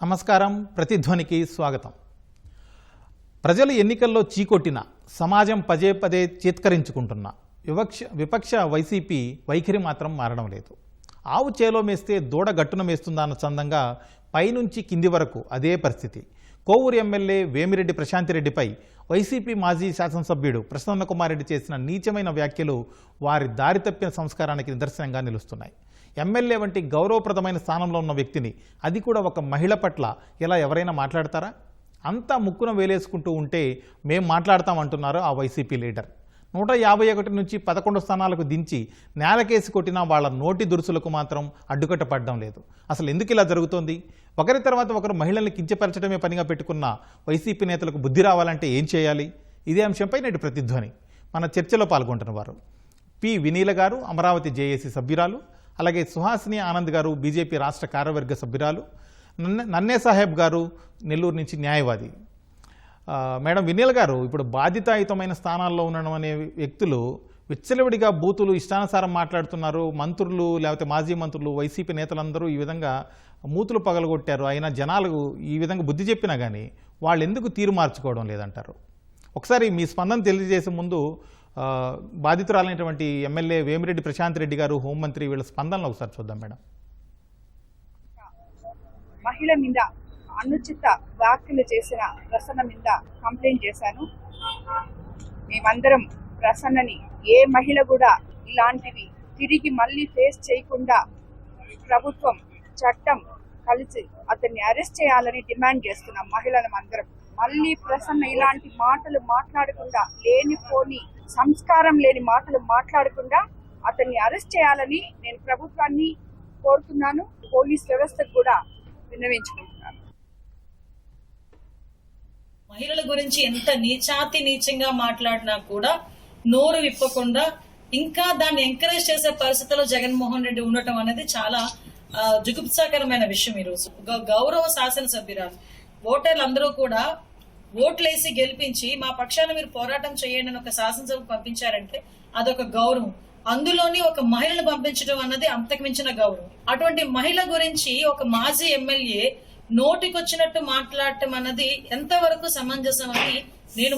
నమస్కారం. ప్రతిధ్వనికి స్వాగతం. ప్రజలు ఎన్నికల్లో చీకొట్టిన సమాజం పదే పదే చేత్కరించుకుంటున్న విపక్ష వైసీపీ వైఖరి మాత్రం మారడం లేదు. ఆవు చేలో మేస్తే దూడ గట్టున మేస్తుందా అన్న చందంగా పైనుంచి కింది వరకు అదే పరిస్థితి. కోవూరు ఎమ్మెల్యే వేమిరెడ్డి ప్రశాంతిరెడ్డిపై వైసీపీ మాజీ శాసనసభ్యుడు ప్రసన్న కుమార్ రెడ్డి చేసిన నీచమైన వ్యాఖ్యలు వారి దారి తప్పిన సంస్కారానికి నిదర్శనంగా నిలుస్తున్నాయి. ఎమ్మెల్యే వంటి గౌరవప్రదమైన స్థానంలో ఉన్న వ్యక్తిని, అది కూడా ఒక మహిళ పట్ల ఇలా ఎవరైనా మాట్లాడతారా? అంతా ముక్కున వేలేసుకుంటూ ఉంటే మేం మాట్లాడతామంటున్నారు ఆ వైసీపీ లీడర్. 151 నుంచి 11 స్థానాలకు దించి నేలకేసి కొట్టిన వాళ్ళ నోటి దురుసులకు మాత్రం అడ్డుకట్ట పడడం లేదు. అసలు ఎందుకు ఇలా జరుగుతోంది? ఒకరి తర్వాత ఒకరు మహిళల్ని కించపరచడమే పనిగా పెట్టుకున్న వైసీపీ నేతలకు బుద్ధి రావాలంటే ఏం చేయాలి? ఇదే అంశంపై నేటి ప్రతిధ్వని. మన చర్చలో పాల్గొంటున్న వారు పి వినీల గారు, అమరావతి జేఏసీ సభ్యురాలు, అలాగే సుహాసిని ఆనంద్ గారు, బీజేపీ రాష్ట్ర కార్యవర్గ సభ్యురాలు, నన్నే సాహెబ్ గారు, నెల్లూరు నుంచి న్యాయవాది. మేడం వినీల్ గారు, ఇప్పుడు బాధ్యతాయుతమైన స్థానాల్లో ఉండడం అనే వ్యక్తులు విచ్చలవిడిగా బూతులు ఇష్టానుసారం మాట్లాడుతున్నారు. మంత్రులు, లేకపోతే మాజీ మంత్రులు, వైసీపీ నేతలందరూ ఈ విధంగా మూతులు పగలగొట్టారు. అయినా జనాలు ఈ విధంగా బుద్ధి చెప్పినా కానీ వాళ్ళు ఎందుకు తీరు మార్చుకోవడం లేదంటారు? ఒకసారి మీ స్పందన తెలియజేసే ముందు బాధితురాలైనటువంటి ఎమ్మెల్యే వేమిరెడ్డి ప్రశాంతిరెడ్డి గారు, హోంమంత్రి, వీళ్ళ స్పందనలు ఒకసారి చూద్దాం మేడం. మహిళ మీద అనుచిత వ్యాఖ్యలు చేసిన ప్రసన్న మీద కంప్లైంట్ చేశాను. మేమందరం ప్రసన్నని, ఏ మహిళ కూడా ఇలాంటివి తిరిగి మళ్ళీ ఫేస్ చేయకుండా ప్రభుత్వం, చట్టం కలిసి అతన్ని అరెస్ట్ చేయాలని డిమాండ్ చేస్తున్నాం. మహిళలం అందరం మళ్ళీ ప్రసన్న ఇలాంటి మాటలు మాట్లాడకుండా, లేనిపోని సంస్కారం లేని మాటలు మాట్లాడకుండా అతన్ని అరెస్ట్ చేయాలని నేను ప్రభుత్వాన్ని కోరుతున్నాను. పోలీస్ వ్యవస్థకు కూడా విన్నవించుకుంటున్నాను. మహిళల గురించి ఎంత నీచంగా మాట్లాడినా కూడా నోరు విప్పకుండా ఇంకా దాన్ని ఎంకరేజ్ చేసే పరిస్థితిలో జగన్మోహన్ రెడ్డి ఉండటం అనేది చాలా జుగుప్సాకరమైన విషయం. ఈరోజు గౌరవ శాసనసభ్యురాలు ఓటర్లందరూ కూడా ఓట్లేసి గెలిపించి మా పక్షాన మీరు పోరాటం చేయండి అని ఒక శాసనసభకు పంపించారంటే అదొక గౌరవం. అందులోని ఒక మహిళను పంపించడం అన్నది అంతకుమించిన గౌరవం. అటువంటి మహిళ గురించి ఒక మాజీ ఎమ్మెల్యే నోటికొచ్చినట్టు మాట్లాడటం అన్నది ఎంతవరకు సమంజసం అని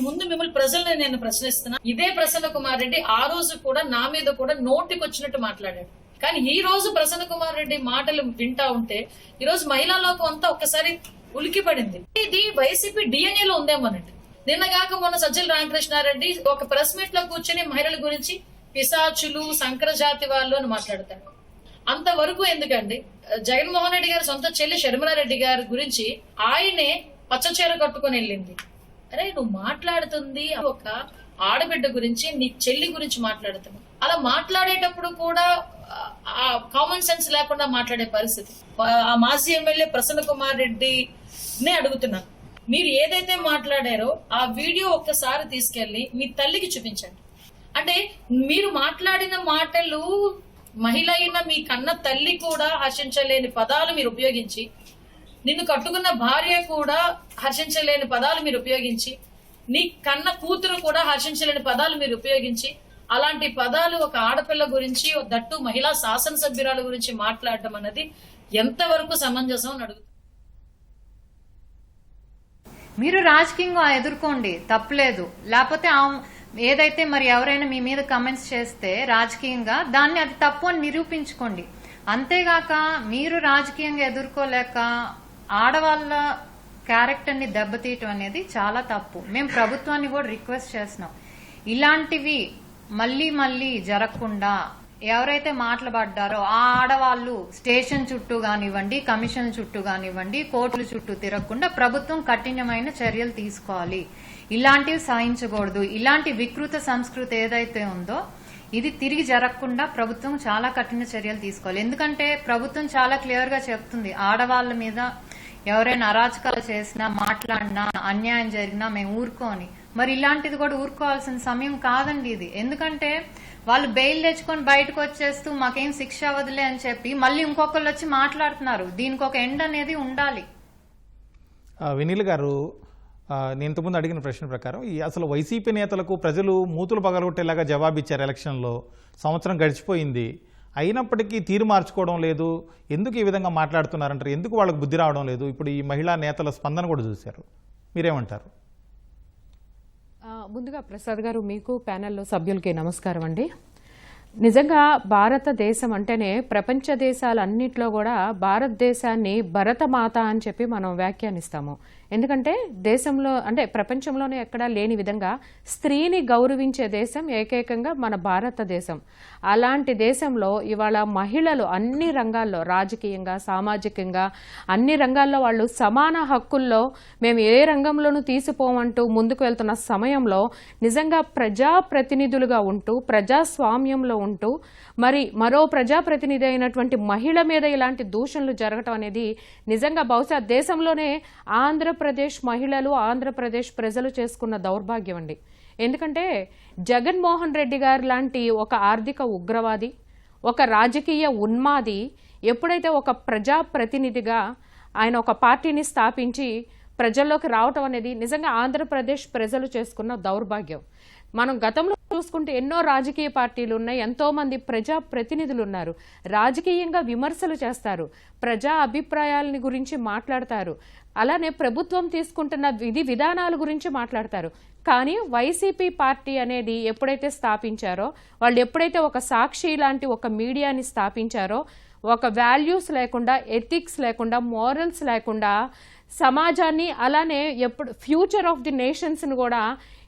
మిమ్మల్ని ప్రజల్ని నేను ప్రశ్నిస్తున్నా. ఇదే ప్రసన్న కుమార్ రెడ్డి ఆ రోజు కూడా నా మీద కూడా నోటికొచ్చినట్టు మాట్లాడాడు. కానీ ఈ రోజు ప్రసన్న కుమార్ రెడ్డి మాటలు వింటా ఉంటే ఈ రోజు మహిళా లోకం అంతా ఒక్కసారి ఉలికిపడింది. ఇది వైసీపీ డిఎన్ఏలో ఉందేమోనండి. నిన్నగాక మొన్న సజ్జల రామకృష్ణారెడ్డి ఒక ప్రెస్ మీట్ లో కూర్చొని మహిళల గురించి పిశాచులు, సంకర జాతి వాళ్ళు అని మాట్లాడతాడు. అంతవరకు ఎందుకండి? జగన్మోహన్ రెడ్డి గారి సొంత చెల్లి షర్మిలారెడ్డి గారి గురించి ఆయనే పచ్చచీర కట్టుకుని వెళ్ళింది. అరే, నువ్వు మాట్లాడుతుంది ఒక ఆడబిడ్డ గురించి, నీ చెల్లి గురించి మాట్లాడుతున్నావు. అలా మాట్లాడేటప్పుడు కూడా ఆ కామన్ సెన్స్ లేకుండా మాట్లాడే పరిస్థితి. ఆ మాజీ ఎమ్మెల్యే ప్రసన్న కుమార్ రెడ్డినే అడుగుతున్నాను, మీరు ఏదైతే మాట్లాడారో ఆ వీడియో ఒక్కసారి తీసుకెళ్లి మీ తల్లికి చూపించండి. అంటే మీరు మాట్లాడిన మాటలు మహిళ అయిన మీ కన్న తల్లి కూడా హర్షించలేని పదాలు మీరు ఉపయోగించి, నిన్ను కట్టుకున్న భార్య కూడా హర్షించలేని పదాలు మీరు ఉపయోగించి, నీ కన్న కూతురు కూడా హర్షించలేని పదాలు మీరు ఉపయోగించి, అలాంటి పదాలు ఒక ఆడపిల్ల గురించి, దట్టు మహిళా శాసనసభ్యురాల గురించి మాట్లాడటం అన్నది ఎంతవరకు సమంజసం అని అడుగుతారు. మీరు రాజకీయంగా ఎదుర్కోండి, తప్పులేదు. లేకపోతే ఏదైతే మరి ఎవరైనా మీ మీద కమెంట్స్ చేస్తే రాజకీయంగా దాన్ని అది తప్పు అని నిరూపించుకోండి. అంతేగాక మీరు రాజకీయంగా ఎదుర్కోలేక ఆడవాళ్ళ క్యారెక్టర్ ని దెబ్బతీయటం అనేది చాలా తప్పు. మేము ప్రభుత్వాన్ని కూడా రిక్వెస్ట్ చేస్తున్నాం, ఇలాంటివి మళ్లీ మళ్లీ జరగకుండా ఎవరైతే మాట్లాడారో ఆ ఆడవాళ్లు స్టేషన్ చుట్టూ కానివ్వండి, కమిషన్ చుట్టూ కానివ్వండి, కోర్టుల చుట్టూ తిరగకుండా ప్రభుత్వం కఠినమైన చర్యలు తీసుకోవాలి. ఇలాంటివి సహించకూడదు. ఇలాంటి వికృత సంస్కృతి ఏదైతే ఉందో ఇది తిరిగి జరగకుండా ప్రభుత్వం చాలా కఠిన చర్యలు తీసుకోవాలి. ఎందుకంటే ప్రభుత్వం చాలా క్లియర్ గా చెప్తుంది, ఆడవాళ్ల మీద ఎవరైనా అరాచకాలు చేసినా, మాట్లాడినా, అన్యాయం జరిగినా మేము ఊరుకోని. మరి ఇలాంటిది కూడా ఊరుకోవాల్సిన సమయం కాదండి ఇది. ఎందుకంటే వాళ్ళు బెయిల్ తెచ్చుకొని బయటకు వచ్చేస్తూ మాకేం శిక్ష అవ్వదులే అని చెప్పి మళ్ళీ ఇంకొకళ్ళు వచ్చి మాట్లాడుతున్నారు. దీనికి ఒక ఎండ్ అనేది ఉండాలి. వినీల్ గారు, నేను ఇంతకుముందు అడిగిన ప్రశ్న ప్రకారం అసలు వైసీపీ నేతలకు ప్రజలు మూతులు పగలగొట్టేలాగా జవాబిచ్చారు. ఎలక్షన్లో సంవత్సరం గడిచిపోయింది. అయినప్పటికీ తీరు మార్చుకోవడం లేదు. ఎందుకు ఈ విధంగా మాట్లాడుతున్నారంటారు? ఎందుకు వాళ్ళకు బుద్ధి రావడం లేదు? ఇప్పుడు ఈ మహిళా నేతల స్పందన కూడా చూశారు, మీరేమంటారు? ముందుగా ప్రసాద్ గారు, మీకు ప్యానెల్లో సభ్యులకి నమస్కారం అండి. నిజంగా భారతదేశం అంటేనే ప్రపంచ దేశాలన్నింటిలో కూడా భారతదేశాన్ని భరతమాత అని చెప్పి మనం వ్యాఖ్యానిస్తాము. ఎందుకంటే దేశంలో అంటే ప్రపంచంలోనే ఎక్కడా లేని విధంగా స్త్రీని గౌరవించే దేశం ఏకైకంగా మన భారతదేశం. అలాంటి దేశంలో ఇవాళ మహిళలు అన్ని రంగాల్లో, రాజకీయంగా, సామాజికంగా అన్ని రంగాల్లో వాళ్ళు సమాన హక్కుల్లో మేము ఏ రంగంలోనూ తీసిపోమంటూ ముందుకు వెళ్తున్న సమయంలో నిజంగా ప్రజాప్రతినిధులుగా ఉంటూ ప్రజాస్వామ్యంలో ఉంటూ మరి మరో ప్రజాప్రతినిధి అయినటువంటి మహిళ మీద ఇలాంటి దూషణలు జరగటం అనేది నిజంగా బహుశా దేశంలోనే ఆంధ్రప్రదేశ్ మహిళలు, ఆంధ్రప్రదేశ్ ప్రజలు చేసుకున్న దౌర్భాగ్యం అండి. ఎందుకంటే జగన్మోహన్ రెడ్డి గారు లాంటి ఒక ఆర్థిక ఉగ్రవాది, ఒక రాజకీయ ఉన్మాది ఎప్పుడైతే ఒక ప్రజాప్రతినిధిగా ఆయన ఒక పార్టీని స్థాపించి ప్రజల్లోకి రావటం అనేది నిజంగా ఆంధ్రప్రదేశ్ ప్రజలు చేసుకున్న దౌర్భాగ్యం. మనం గతంలో చూసుకుంటే ఎన్నో రాజకీయ పార్టీలు ఉన్నాయి, ఎంతో మంది ప్రజా ప్రతినిధులు ఉన్నారు. రాజకీయంగా విమర్శలు చేస్తారు, ప్రజా అభిప్రాయాలని గురించి మాట్లాడతారు, అలానే ప్రభుత్వం తీసుకుంటున్న విధానాల గురించి మాట్లాడతారు. కానీ వైసీపీ పార్టీ అనేది ఎప్పుడైతే స్థాపించారో, వాళ్ళు ఎప్పుడైతే ఒక సాక్షి లాంటి ఒక మీడియాని స్థాపించారో, ఒక వాల్యూస్ లేకుండా, ఎథిక్స్ లేకుండా, మోరల్స్ లేకుండా సమాజాన్ని, అలానే ఎప్పుడు ఫ్యూచర్ ఆఫ్ ది నేషన్స్ని కూడా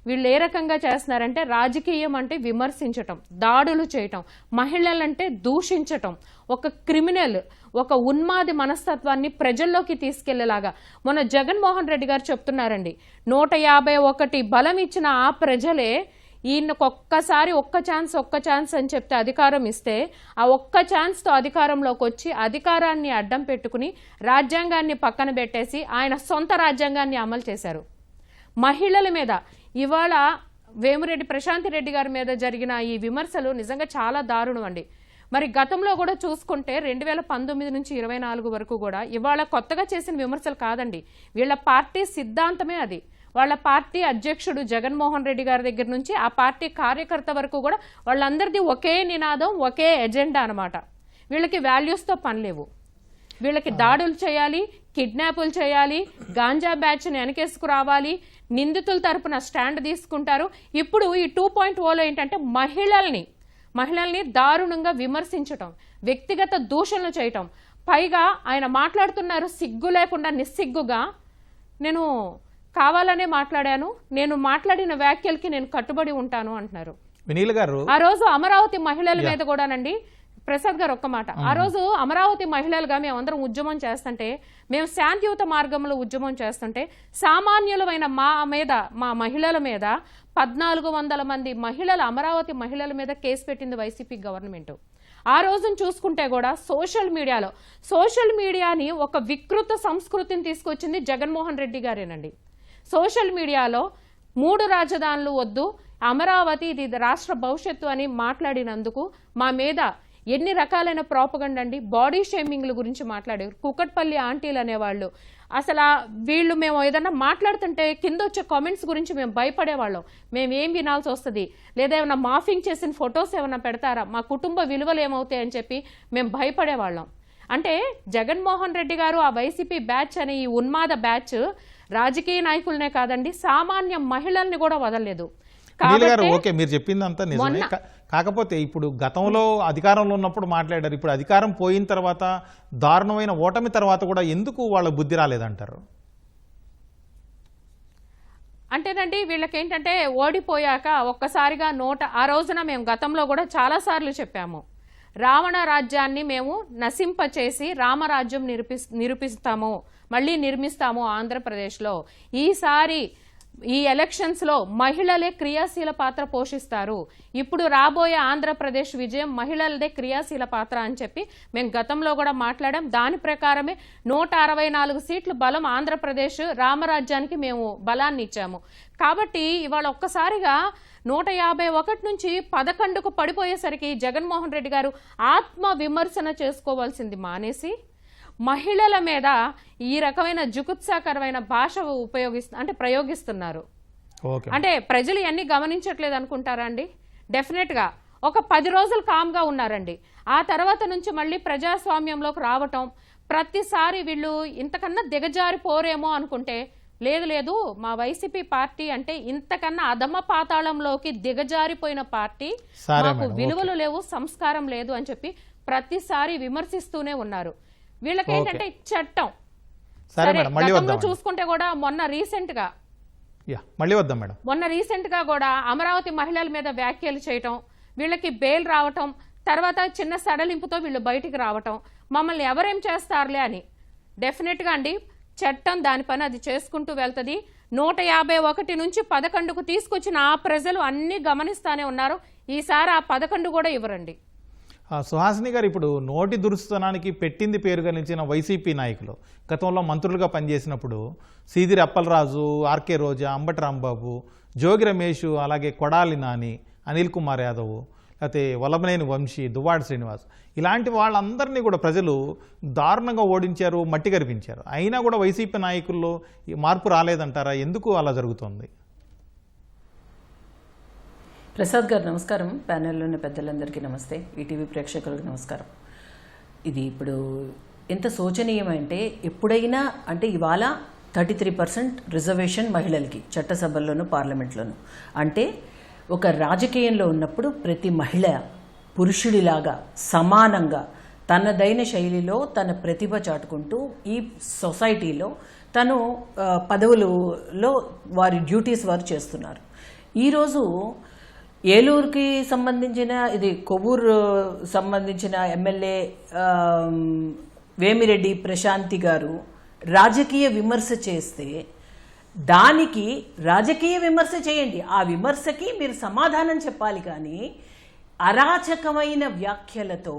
వీళ్ళు ఏ రకంగా చేస్తున్నారంటే రాజకీయం అంటే విమర్శించటం, దాడులు చేయటం, మహిళలంటే దూషించటం, ఒక క్రిమినల్, ఒక ఉన్మాది మనస్తత్వాన్ని ప్రజల్లోకి తీసుకెళ్లేలాగా. మొన్న జగన్మోహన్ రెడ్డి గారు చెప్తున్నారండి, 151 బలం ఇచ్చిన ఆ ప్రజలే ఈయనకు ఒక్క ఛాన్స్ అని చెప్తే అధికారం ఇస్తే ఆ ఒక్క ఛాన్స్తో అధికారంలోకి వచ్చి అధికారాన్ని అడ్డం పెట్టుకుని రాజ్యాంగాన్ని పక్కన పెట్టేసి ఆయన సొంత రాజ్యాంగాన్ని అమలు చేశారు. మహిళల మీద ఇవాళ వేమిరెడ్డి ప్రశాంతి రెడ్డి గారి మీద జరిగిన ఈ విమర్శలు నిజంగా చాలా దారుణం అండి. మరి గతంలో కూడా చూసుకుంటే 2019 నుంచి 24 వరకు కూడా ఇవాళ కొత్తగా చేసిన విమర్శలు కాదండి, వీళ్ళ పార్టీ సిద్ధాంతమే అది. వాళ్ళ పార్టీ అధ్యక్షుడు జగన్మోహన్ రెడ్డి గారి దగ్గర నుంచి ఆ పార్టీ కార్యకర్త వరకు కూడా వాళ్ళందరిది ఒకే నినాదం, ఒకే ఎజెండా అనమాట. వీళ్ళకి వాల్యూస్తో పని లేవు. వీళ్ళకి దాడులు చేయాలి, కిడ్నాపులు చేయాలి, గాంజా బ్యాచ్ని వెనకేసుకు రావాలి, నిందితుల తరపున స్టాండ్ తీసుకుంటారు. ఇప్పుడు ఈ 2.0లో ఏంటంటే మహిళల్ని దారుణంగా విమర్శించటం, వ్యక్తిగత దూషణలు చేయటం. పైగా ఆయన మాట్లాడుతున్నారు సిగ్గు లేకుండా, నిస్సిగ్గుగా, నేను కావాలనే మాట్లాడాను, నేను మాట్లాడిన వ్యాఖ్యలకి నేను కట్టుబడి ఉంటాను అంటున్నారు. వినీల్ గారు, ఆ రోజు అమరావతి మహిళల మీద కూడానండి, ప్రసాద్ గారు ఒక్క మాట, ఆ రోజు అమరావతి మహిళలుగా మేమందరం ఉద్యమం చేస్తుంటే, మేము శాంతియుత మార్గంలో ఉద్యమం చేస్తుంటే సామాన్యులమైన మా మహిళల మీద 1400 మంది మహిళలు, అమరావతి మహిళల మీద కేసు పెట్టింది వైసీపీ గవర్నమెంట్. ఆ రోజును చూసుకుంటే కూడా సోషల్ మీడియాని ఒక వికృత సంస్కృతిని తీసుకొచ్చింది జగన్మోహన్ రెడ్డి గారేనండి. సోషల్ మీడియాలో 3 రాజధానులు వద్దు, అమరావతి ఇది రాష్ట్ర భవిష్యత్తు అని మాట్లాడినందుకు మా మీద ఎన్ని రకాలైన ప్రాపగండా అండి. బాడీ షేమింగ్ల గురించి మాట్లాడారు, కుకట్పల్లి ఆంటీలు అనేవాళ్ళు. అసలు వీళ్ళు మేము ఏదన్నా మాట్లాడుతుంటే కింద వచ్చే కామెంట్స్ గురించి మేము భయపడేవాళ్ళం. మేము ఏం వినాల్సి వస్తుంది, లేదా ఏమైనా మాఫింగ్ చేసిన ఫొటోస్ ఏమైనా పెడతారా, మా కుటుంబ విలువలు ఏమవుతాయని చెప్పి మేము భయపడేవాళ్ళం. అంటే జగన్మోహన్ రెడ్డి గారు, ఆ వైసీపీ బ్యాచ్ అనే ఈ ఉన్మాద బ్యాచ్ రాజకీయ నాయకులనే కాదండి, సామాన్య మహిళల్ని కూడా వదలలేదు. ఓకే, మీరు చెప్పిందంతా నిజమే. కాకపోతే ఇప్పుడు గతంలో అధికారంలో ఉన్నప్పుడు మాట్లాడారు, ఇప్పుడు అధికారం పోయిన తర్వాత, దారుణమైన ఓటమి తర్వాత కూడా ఎందుకు వాళ్ళ బుద్ధి రాలేదంటారు? అంటేనండి వీళ్ళకేంటంటే ఓడిపోయాక ఒక్కసారిగా ఆ రోజున మేము గతంలో కూడా చాలాసార్లు చెప్పాము, రావణ రాజ్యాన్ని మేము నశింపచేసి రామరాజ్యం నిరూపిస్తాము, మళ్ళీ నిర్మిస్తాము ఆంధ్రప్రదేశ్లో. ఈసారి ఈ ఎలక్షన్స్లో మహిళలే క్రియాశీల పాత్ర పోషిస్తారు, ఇప్పుడు రాబోయే ఆంధ్రప్రదేశ్ విజయం మహిళలదే క్రియాశీల పాత్ర అని చెప్పి మేము గతంలో కూడా మాట్లాడాం. దాని ప్రకారమే 164 సీట్లు బలం ఆంధ్రప్రదేశ్ రామరాజ్యానికి మేము బలాన్ని ఇచ్చాము. కాబట్టి ఇవాళ ఒక్కసారిగా 151 నుంచి 11కు పడిపోయేసరికి జగన్మోహన్ రెడ్డి గారు ఆత్మ విమర్శన చేసుకోవాల్సింది మానేసి మహిళల మీద ఈ రకమైన జుగుప్సాకరమైన భాష ప్రయోగిస్తున్నారు. అంటే ప్రజలు ఇవన్నీ గమనించట్లేదు అనుకుంటారా అండి? డెఫినెట్గా ఒక 10 రోజులు కామ్గా ఉన్నారండి. ఆ తర్వాత నుంచి మళ్ళీ ప్రజాస్వామ్యంలోకి రావటం, ప్రతిసారి వీళ్ళు ఇంతకన్నా దిగజారిపోరేమో అనుకుంటే లేదు మా వైసీపీ పార్టీ అంటే ఇంతకన్నా అధమ పాతాళంలోకి దిగజారిపోయిన పార్టీ, మాకు విలువలు లేవు, సంస్కారం లేదు అని చెప్పి ప్రతిసారి విమర్శిస్తూనే ఉన్నారు. వీళ్ళకి ఏంటంటే చట్టం చూసుకుంటే కూడా మొన్న రీసెంట్ గా కూడా అమరావతి మహిళల మీద వ్యాఖ్యలు చేయటం, వీళ్ళకి బెయిల్ రావటం, తర్వాత చిన్న సడలింపుతో వీళ్ళు బయటికి రావటం, మమ్మల్ని ఎవరేం చేస్తారులే అని. డెఫినెట్ గా అండి చట్టం దాని పని అది చేసుకుంటూ వెళ్తుంది. 151 నుంచి 11కు తీసుకొచ్చిన ఆ ప్రజలు అన్ని గమనిస్తానే ఉన్నారు. ఈసారి ఆ 11 కూడా ఇవ్వరండి. సుహాసిని గారు, ఇప్పుడు నోటి దురుస్తనానికి పెట్టింది పేరు గణించిన వైసీపీ నాయకులు గతంలో మంత్రులుగా పనిచేసినప్పుడు సీదిరి అప్పలరాజు, ఆర్కే రోజా, అంబటి రాంబాబు, జోగి రమేష్, అలాగే కొడాలి నాని, అనిల్ కుమార్ యాదవ్, లేకపోతే వల్లభనేని వంశీ, దువ్వాడ శ్రీనివాస్, ఇలాంటి వాళ్ళందరినీ కూడా ప్రజలు దారుణంగా ఓడించారు, మట్టి కరిపించారు. అయినా కూడా వైసీపీ నాయకుల్లో మార్పు రాలేదంటారా? ఎందుకు అలా జరుగుతుంది? ప్రసాద్ గారు నమస్కారం. ప్యానెల్లోని పెద్దలందరికీ నమస్తే. ఈటీవీ ప్రేక్షకులకు నమస్కారం. ఇది ఇప్పుడు ఎంత శోచనీయమంటే, ఎప్పుడైనా అంటే ఇవాళ 33% రిజర్వేషన్ మహిళలకి చట్టసభల్లోనూ పార్లమెంట్లోనూ. అంటే ఒక రాజకీయంలో ఉన్నప్పుడు ప్రతి మహిళ పురుషుడిలాగా సమానంగా తనదైన శైలిలో తన ప్రతిభ చాటుకుంటూ ఈ సొసైటీలో తను పదవులలో వారి డ్యూటీస్ వారు చేస్తున్నారు. ఈరోజు ఏలూరుకి సంబంధించిన ఇది కొవ్వూరు సంబంధించిన ఎమ్మెల్యే వేమిరెడ్డి ప్రశాంతి గారు రాజకీయ విమర్శ చేస్తే దానికి రాజకీయ విమర్శ చేయండి, ఆ విమర్శకి మీరు సమాధానం చెప్పాలి. కానీ అరాచకమైన వ్యాఖ్యలతో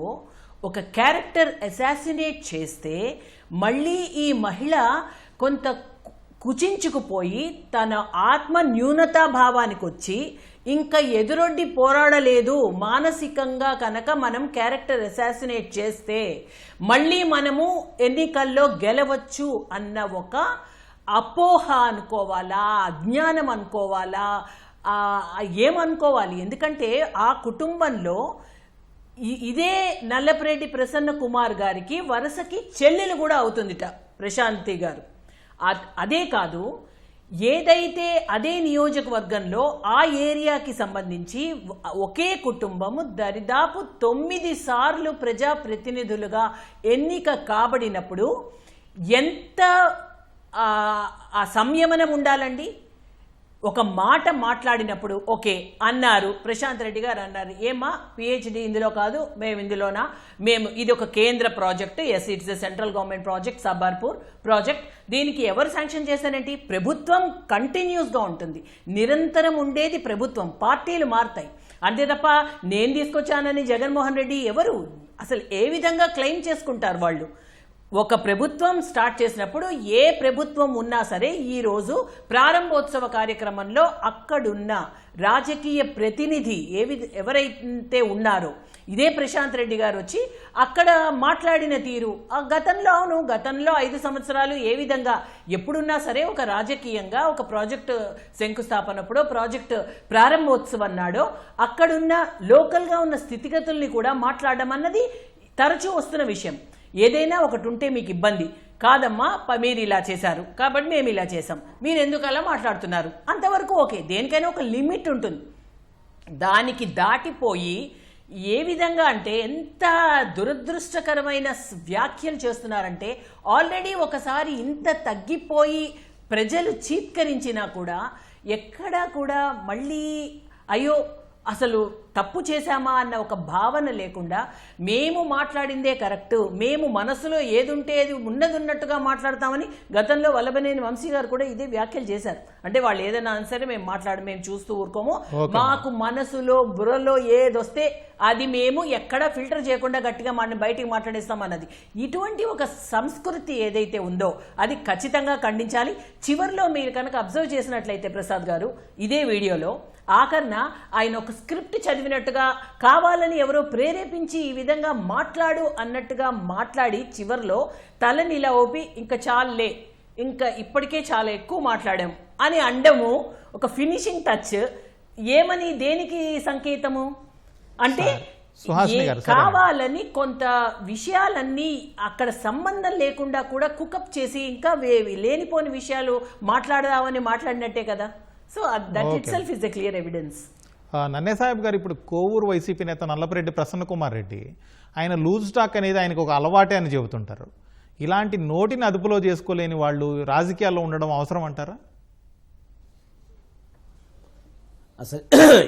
ఒక క్యారెక్టర్ అసాసినేట్ చేస్తే మళ్ళీ ఈ మహిళ కొంత కుచించుకుపోయి తన ఆత్మ న్యూనతా భావానికి వచ్చి ఇంకా ఎదురొడ్డి పోరాడలేదు మానసికంగా కనుక మనం క్యారెక్టర్ అసాసినేట్ చేస్తే మళ్ళీ మనము ఎన్నికల్లో గెలవచ్చు అన్న ఒక అపోహ అనుకోవాలా, అజ్ఞానం అనుకోవాలా, ఏమనుకోవాలి? ఎందుకంటే ఆ కుటుంబంలో ఇదే నల్లపరెడ్డి ప్రసన్న కుమార్ గారికి వరుసకి చెల్లెలు కూడా అవుతుందిట ప్రశాంతి గారు. అదే కాదు, ఏదైతే అదే నియోజకవర్గంలో ఆ ఏరియాకి సంబంధించి ఒకే కుటుంబము దరిదాపు 9 సార్లు ప్రజాప్రతినిధులుగా ఎన్నిక కాబడినప్పుడు ఎంత ఆ సంయమనం ఉండాలండి. ఒక మాట మాట్లాడినప్పుడు ఓకే అన్నారు, ప్రశాంత్ రెడ్డి గారు అన్నారు, ఏమా పిహెచ్డి ఇందులో కాదు, మేము ఇందులోనా, మేము ఇది ఒక కేంద్ర project, yes it's a central government project, Sabarpur project, దీనికి ఎవరు శాంక్షన్ చేశారంటే ప్రభుత్వం కంటిన్యూస్గా ఉంటుంది, నిరంతరం ఉండేది ప్రభుత్వం, పార్టీలు మారుతాయి. అంతే తప్ప నేను తీసుకొచ్చానని జగన్మోహన్ రెడ్డి ఎవరు అసలు ఏ విధంగా క్లెయిమ్ చేసుకుంటారు వాళ్ళు? ఒక ప్రభుత్వం స్టార్ట్ చేసినప్పుడు ఏ ప్రభుత్వం ఉన్నా సరే ఈరోజు ప్రారంభోత్సవ కార్యక్రమంలో అక్కడున్న రాజకీయ ప్రతినిధి ఎవరైతే ఉన్నారో ఇదే ప్రశాంత్ రెడ్డి గారు వచ్చి అక్కడ మాట్లాడిన తీరు గతంలో 5 సంవత్సరాలు ఏ విధంగా ఎప్పుడున్నా సరే ఒక రాజకీయంగా ఒక ప్రాజెక్టు శంకుస్థాపనప్పుడో ప్రాజెక్టు ప్రారంభోత్సవం నాడో అక్కడున్న లోకల్గా ఉన్న స్థితిగతుల్ని కూడా మాట్లాడడం అన్నది తరచూ వస్తున్న విషయం. ఏదైనా ఒకటి ఉంటే మీకు ఇబ్బంది కాదమ్మా, మీరు ఇలా చేశారు కాబట్టి మేము ఇలా చేసాం, మీరు ఎందుకు అలా మాట్లాడుతున్నారు, అంతవరకు ఓకే. దేనికైనా ఒక లిమిట్ ఉంటుంది. దానికి దాటిపోయి ఏ విధంగా అంటే ఎంత దురదృష్టకరమైన వ్యాఖ్యలు చేస్తున్నారంటే, ఆల్రెడీ ఒకసారి ఇంత తగ్గిపోయి ప్రజలు చీత్కరించినా కూడా ఎక్కడా కూడా మళ్ళీ అయ్యో అసలు తప్పు చేశామా అన్న ఒక భావన లేకుండా మేము మాట్లాడిందే కరెక్టు, మేము మనసులో ఏదుంటే అది ఉన్నట్టుగా మాట్లాడతామని గతంలో వల్లభనేని వంశీ గారు కూడా ఇదే వ్యాఖ్యలు చేశారు. అంటే వాళ్ళు ఏదైనా సరే మేము చూస్తూ ఊరుకోము, మాకు మనసులో బుర్రలో ఏదొస్తే అది మేము ఎక్కడ ఫిల్టర్ చేయకుండా గట్టిగా బయటికి మాట్లాడేస్తాం అన్నది. ఇటువంటి ఒక సంస్కృతి ఏదైతే ఉందో అది ఖచ్చితంగా ఖండించాలి. చివరిలో మీరు కనుక అబ్జర్వ్ చేసినట్లయితే ప్రసాద్ గారు ఇదే వీడియోలో ఆఖరణ ఆయన ఒక స్క్రిప్ట్ చదివినట్టుగా కావాలని ఎవరో ప్రేరేపించి ఈ విధంగా మాట్లాడు అన్నట్టుగా మాట్లాడి చివరిలో తలని ఇలా ఊపి ఇంకా చాలులే, ఇంకా ఇప్పటికే చాలా ఎక్కువ మాట్లాడాం అని అండము ఒక ఫినిషింగ్ టచ్. ఏమని, దేనికి సంకేతము? అంటే సుహాసిని గారు, సరే. కావాలని కొంత విషయాలన్నీ అక్కడ సంబంధం లేకుండా కూడా కుకప్ చేసి ఇంకా లేనిపోని విషయాలు మాట్లాడదామని మాట్లాడినట్టే కదా. So that it self is the clear evidence. నన్నే సాహెబ్ గారు, ఇప్పుడు కోవూరు వైసీపీ నేత నల్లపరెడ్డి ప్రసన్న కుమార్ రెడ్డి ఆయన లూజ్ టాక్ అనేది ఆయనకు ఒక అలవాటే అని చెబుతుంటారు. ఇలాంటి నోటిని అదుపులో చేసుకోలేని వాళ్ళు రాజకీయాల్లో ఉండడం అవసరం అంటారా? అసలు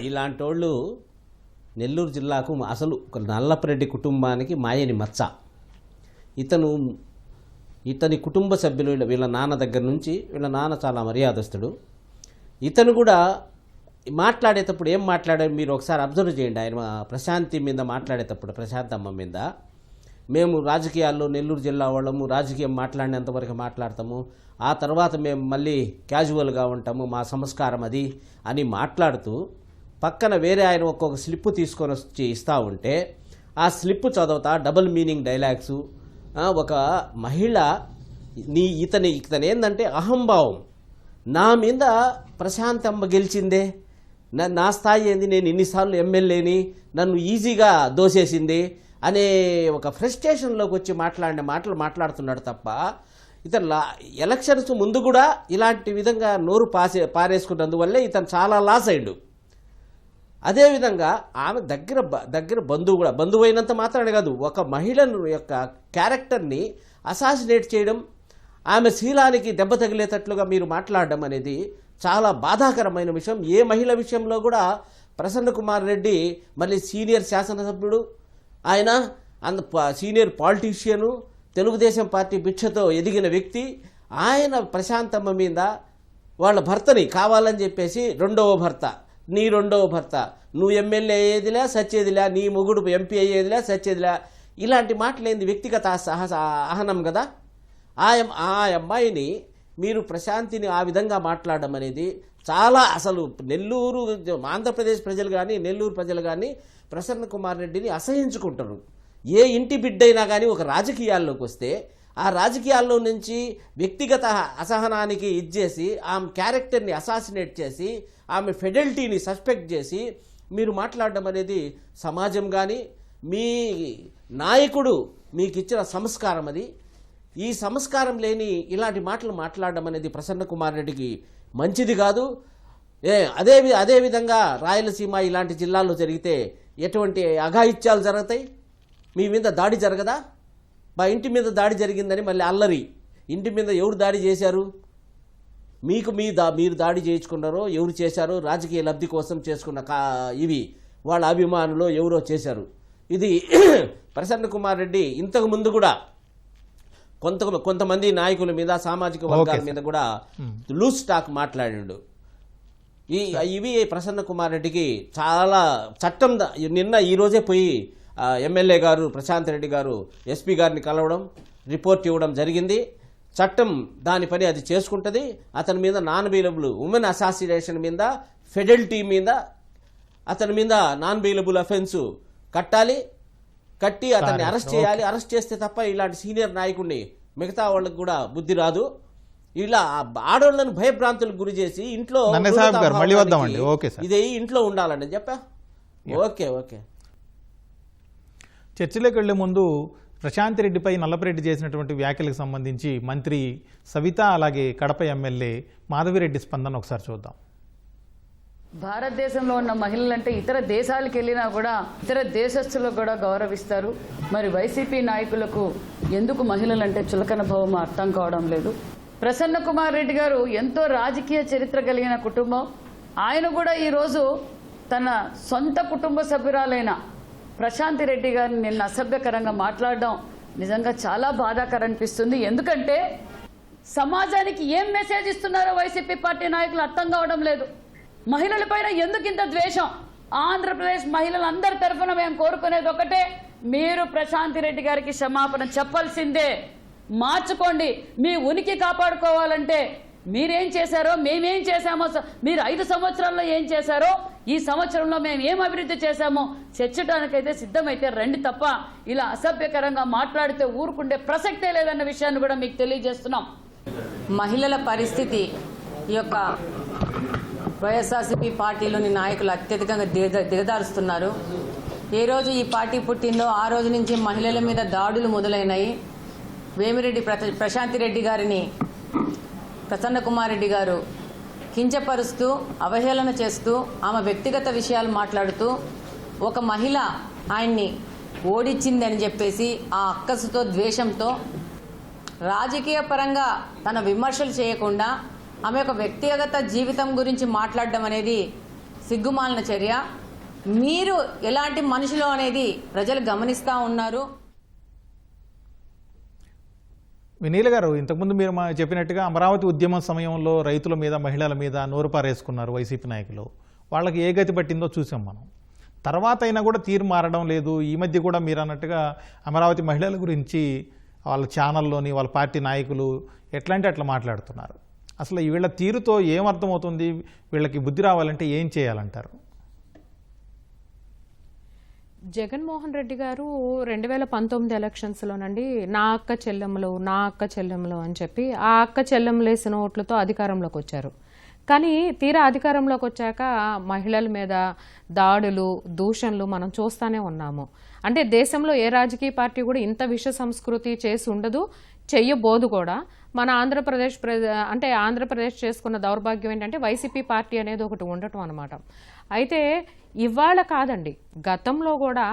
ఇలాంటి వాళ్ళు నెల్లూరు జిల్లాకు అసలు ఒక నల్లపరెడ్డి కుటుంబానికి మాయని మచ్చ. ఇతని కుటుంబ సభ్యులు వీళ్ళ నాన్న దగ్గర నుంచి, వీళ్ళ నాన్న చాలా మర్యాదస్తుడు. ఇతను కూడా మాట్లాడేటప్పుడు ఏం మాట్లాడారు మీరు ఒకసారి అబ్జర్వ్ చేయండి. ఆయన ప్రశాంతి మీద మాట్లాడేటప్పుడు, ప్రశాంతమ్మ మీద, మేము రాజకీయాల్లో నెల్లూరు జిల్లా వాళ్ళము, రాజకీయం మాట్లాడినంతవరకు మాట్లాడతాము, ఆ తర్వాత మేము మళ్ళీ క్యాజువల్గా ఉంటాము, మా సంస్కారం అది అని మాట్లాడుతూ పక్కన వేరే ఆయన ఒక్కొక్క స్లిప్ తీసుకొని వచ్చి ఇస్తూ ఉంటే ఆ స్లిప్ చదువుతా డబుల్ మీనింగ్ డైలాగ్సు. ఒక మహిళ ఇతని ఏంటంటే అహంభావం. నా మీద ప్రశాంతమ్మ గెలిచిందే, నా స్థాయి ఏంది, నేను ఇన్నిసార్లు ఎమ్మెల్యేని, నన్ను ఈజీగా దోసేసింది అనే ఒక ఫ్రస్ట్రేషన్లోకి వచ్చి మాట్లాడిన మాటలు మాట్లాడుతున్నాడు తప్ప ఇతను ఎలక్షన్స్ ముందు కూడా ఇలాంటి విధంగా నోరు పారేసుకున్నందువల్లే ఇతను చాలా లాస్ అయ్యాడు. అదేవిధంగా ఆమె దగ్గర బంధువు అయినంత మాత్రమే కాదు, ఒక మహిళను యొక్క క్యారెక్టర్ని అసాసినేట్ చేయడం, ఆమె శీలానికి దెబ్బ తగిలేటట్లుగా మీరు మాట్లాడడం అనేది చాలా బాధాకరమైన విషయం. ఏ మహిళ విషయంలో కూడా ప్రసన్న కుమార్ రెడ్డి మళ్ళీ సీనియర్ శాసనసభ్యుడు, ఆయన సీనియర్ పాలిటీషియను, తెలుగుదేశం పార్టీ భిక్షతో ఎదిగిన వ్యక్తి. ఆయన ప్రశాంతమ్మ మీద వాళ్ళ భర్తని కావాలని చెప్పేసి రెండవ భర్త, నువ్వు ఎమ్మెల్యే అయ్యేదిలే సచ్చేదిలే, నీ మొగుడు ఎంపీ అయ్యేదిలే సచ్చేదిలే, ఇలాంటి మాటలేంది వ్యక్తిగత అహనం కదా. ఆ అమ్మాయిని మీరు ప్రశాంతిని ఆ విధంగా మాట్లాడడం అనేది చాలా అసలు నెల్లూరు ఆంధ్రప్రదేశ్ ప్రజలు కానీ నెల్లూరు ప్రజలు కానీ ప్రసన్న కుమార్ రెడ్డిని అసహించుకుంటారు. ఏ ఇంటి బిడ్డైనా కానీ ఒక రాజకీయాల్లోకి వస్తే ఆ రాజకీయాల్లో నుంచి వ్యక్తిగత అసహనానికి ఇచ్చేసి ఆమె క్యారెక్టర్ని అసాసినేట్ చేసి ఆమె ఫెడల్టీని సస్పెక్ట్ చేసి మీరు మాట్లాడడం అనేది సమాజం కానీ మీ నాయకుడు మీకు ఇచ్చిన సంస్కారం అది. ఈ సంస్కారం లేని ఇలాంటి మాటలు మాట్లాడడం అనేది ప్రసన్న కుమార్ రెడ్డికి మంచిది కాదు. అదేవిధంగా రాయలసీమ ఇలాంటి జిల్లాల్లో జరిగితే ఎటువంటి అఘాయిత్యాలు జరుగుతాయి? మీ మీద దాడి జరగదా? మా ఇంటి మీద దాడి జరిగిందని మళ్ళీ అల్లరి, ఇంటి మీద ఎవరు దాడి చేశారు? మీరు దాడి చేయించుకున్నారో ఎవరు చేశారో, రాజకీయ లబ్ధి కోసం చేసుకున్న ఇవి వాళ్ళ అభిమానులు ఎవరో చేశారు. ఇది ప్రసన్న కుమార్ రెడ్డి ఇంతకు ముందు కూడా కొంతమంది నాయకుల మీద, సామాజిక వర్గాల మీద కూడా లూజ్ టాక్ మాట్లాడాడు. ఇవి ప్రసన్న కుమార్ రెడ్డికి చాలా చట్టం. ఈ రోజే పోయి ఎమ్మెల్యే గారు ప్రశాంత్ రెడ్డి గారు ఎస్పీ గారిని కలవడం, రిపోర్ట్ ఇవ్వడం జరిగింది. చట్టం దాని పని అది చేసుకుంటుంది. అతని మీద నాన్ బెయిలబుల్ ఉమెన్ అసాసినేషన్ మీద, ఫెడల్టీ మీద అతని మీద నాన్ బెయిలబుల్ అఫెన్స్ కట్టి అతన్ని అరెస్ట్ చేయాలి. అరెస్ట్ చేస్తే తప్ప ఇలాంటి సీనియర్ నాయకుడిని మిగతా వాళ్ళకి కూడా బుద్ధి రాదు. ఇలా ఆడవాళ్ళను భయభ్రాంతులకు గురి చేసి ఇంట్లో ఇదే ఇంట్లో ఉండాలని చెప్పా. ఓకే చర్చలోకి వెళ్లే ముందు ప్రశాంత్ రెడ్డిపై నల్లపరెడ్డి చేసినటువంటి వ్యాఖ్యలకు సంబంధించి మంత్రి సవిత అలాగే కడప ఎమ్మెల్యే మాధవిరెడ్డి స్పందన ఒకసారి చూద్దాం. భారతదేశంలో ఉన్న మహిళలంటే ఇతర దేశాలకు వెళ్ళినా కూడా ఇతర దేశస్తులకు కూడా గౌరవిస్తారు. మరి వైసీపీ నాయకులకు ఎందుకు మహిళలంటే చులకన భావం అర్థం కావడం లేదు. ప్రసన్న కుమార్ రెడ్డి గారు ఎంతో రాజకీయ చరిత్ర కలిగిన కుటుంబం. ఆయన కూడా ఈరోజు తన సొంత కుటుంబ సభ్యురాలైన ప్రశాంతి రెడ్డి గారిని నిన్న అసభ్యకరంగా మాట్లాడడం నిజంగా చాలా బాధాకరం అనిపిస్తుంది. ఎందుకంటే సమాజానికి ఏం మెసేజ్ ఇస్తున్నారో వైసీపీ పార్టీ నాయకులు అర్థం కావడం లేదు. మహిళలపైన ఎందుకు ఇంత ద్వేషం? ఆంధ్రప్రదేశ్ మహిళలందరి తరఫున మేము కోరుకునేది ఒకటే, మీరు ప్రశాంతి రెడ్డి గారికి క్షమాపణ చెప్పాల్సిందే. మార్చుకోండి. మీ ఉనికి కాపాడుకోవాలంటే మీరేం చేశారో మేమేం చేశామో, మీరు 5 సంవత్సరాల్లో ఏం చేశారో ఈ సంవత్సరంలో మేము ఏం అభివృద్ధి చేశామో చర్చడానికైతే సిద్ధమైతే రండి తప్ప ఇలా అసభ్యకరంగా మాట్లాడితే ఊరుకుండే ప్రసక్తే లేదన్న విషయాన్ని కూడా మీకు తెలియజేస్తున్నాం. మహిళల పరిస్థితి ఈ యొక్క వైఎస్ఆర్సీపీ పార్టీలోని నాయకులు అత్యధికంగా దిగదారుస్తున్నారు. ఏ రోజు ఈ పార్టీ పుట్టిందో ఆ రోజు నుంచి మహిళల మీద దాడులు మొదలైనాయి. వేమిరెడ్డి ప్రశాంతి రెడ్డి గారిని ప్రసన్న కుమార్ రెడ్డి గారు కించపరుస్తూ అవహేళన చేస్తూ ఆమె వ్యక్తిగత విషయాలు మాట్లాడుతూ ఒక మహిళ ఆయన్ని ఓడించింది అని చెప్పేసి ఆ అక్కసుతో ద్వేషంతో రాజకీయ పరంగా తన విమర్శలు చేయకుండా ఆమె యొక్క వ్యక్తిగత జీవితం గురించి మాట్లాడడం అనేది సిగ్గుమాలిన చర్య. మీరు ఎలాంటి మనుషులు అనేది ప్రజలు గమనిస్తూ ఉన్నారు. వినీల్ గారు, ఇంతకుముందు మీరు చెప్పినట్టుగా అమరావతి ఉద్యమం సమయంలో రైతుల మీద మహిళల మీద నోరు పారేసుకున్నారు వైసీపీ నాయకులు. వాళ్ళకి ఏ గతి పట్టిందో చూసాం మనం. తర్వాత అయినా కూడా తీరు మారడం లేదు. ఈ మధ్య కూడా మీరు అన్నట్టుగా అమరావతి మహిళల గురించి వాళ్ళ ఛానల్లోని వాళ్ళ పార్టీ నాయకులు ఎట్లా అంటే అట్లా మాట్లాడుతున్నారు. అసలు వీళ్ళ తీరుతో ఏమర్థమవుతుంది? వీళ్ళకి బుద్ధి రావాలంటే ఏం చేయాలంటారు? జగన్మోహన్ రెడ్డి గారు 2019 ఎలక్షన్స్లోనండి నా అక్క చెల్లెమ్మలు అని చెప్పి ఆ అక్క చెల్లెమ్మలు వేసిన ఓట్లతో అధికారంలోకి వచ్చారు. కానీ తీరా అధికారంలోకి వచ్చాక మహిళల మీద దాడులు, దూషణలు మనం చూస్తూనే ఉన్నాము. అంటే దేశంలో ఏ రాజకీయ పార్టీ కూడా ఇంత విష సంస్కృతి చేసి ఉండదు, చెయ్యబోదు కూడా. మన ఆంధ్రప్రదేశ్ చేసుకున్న దౌర్భాగ్యం ఏంటంటే వైసీపీ పార్టీ అనేది ఒకటి ఉండటం అనమాట. అయితే ఇవాళ కాదండి, గతంలో కూడా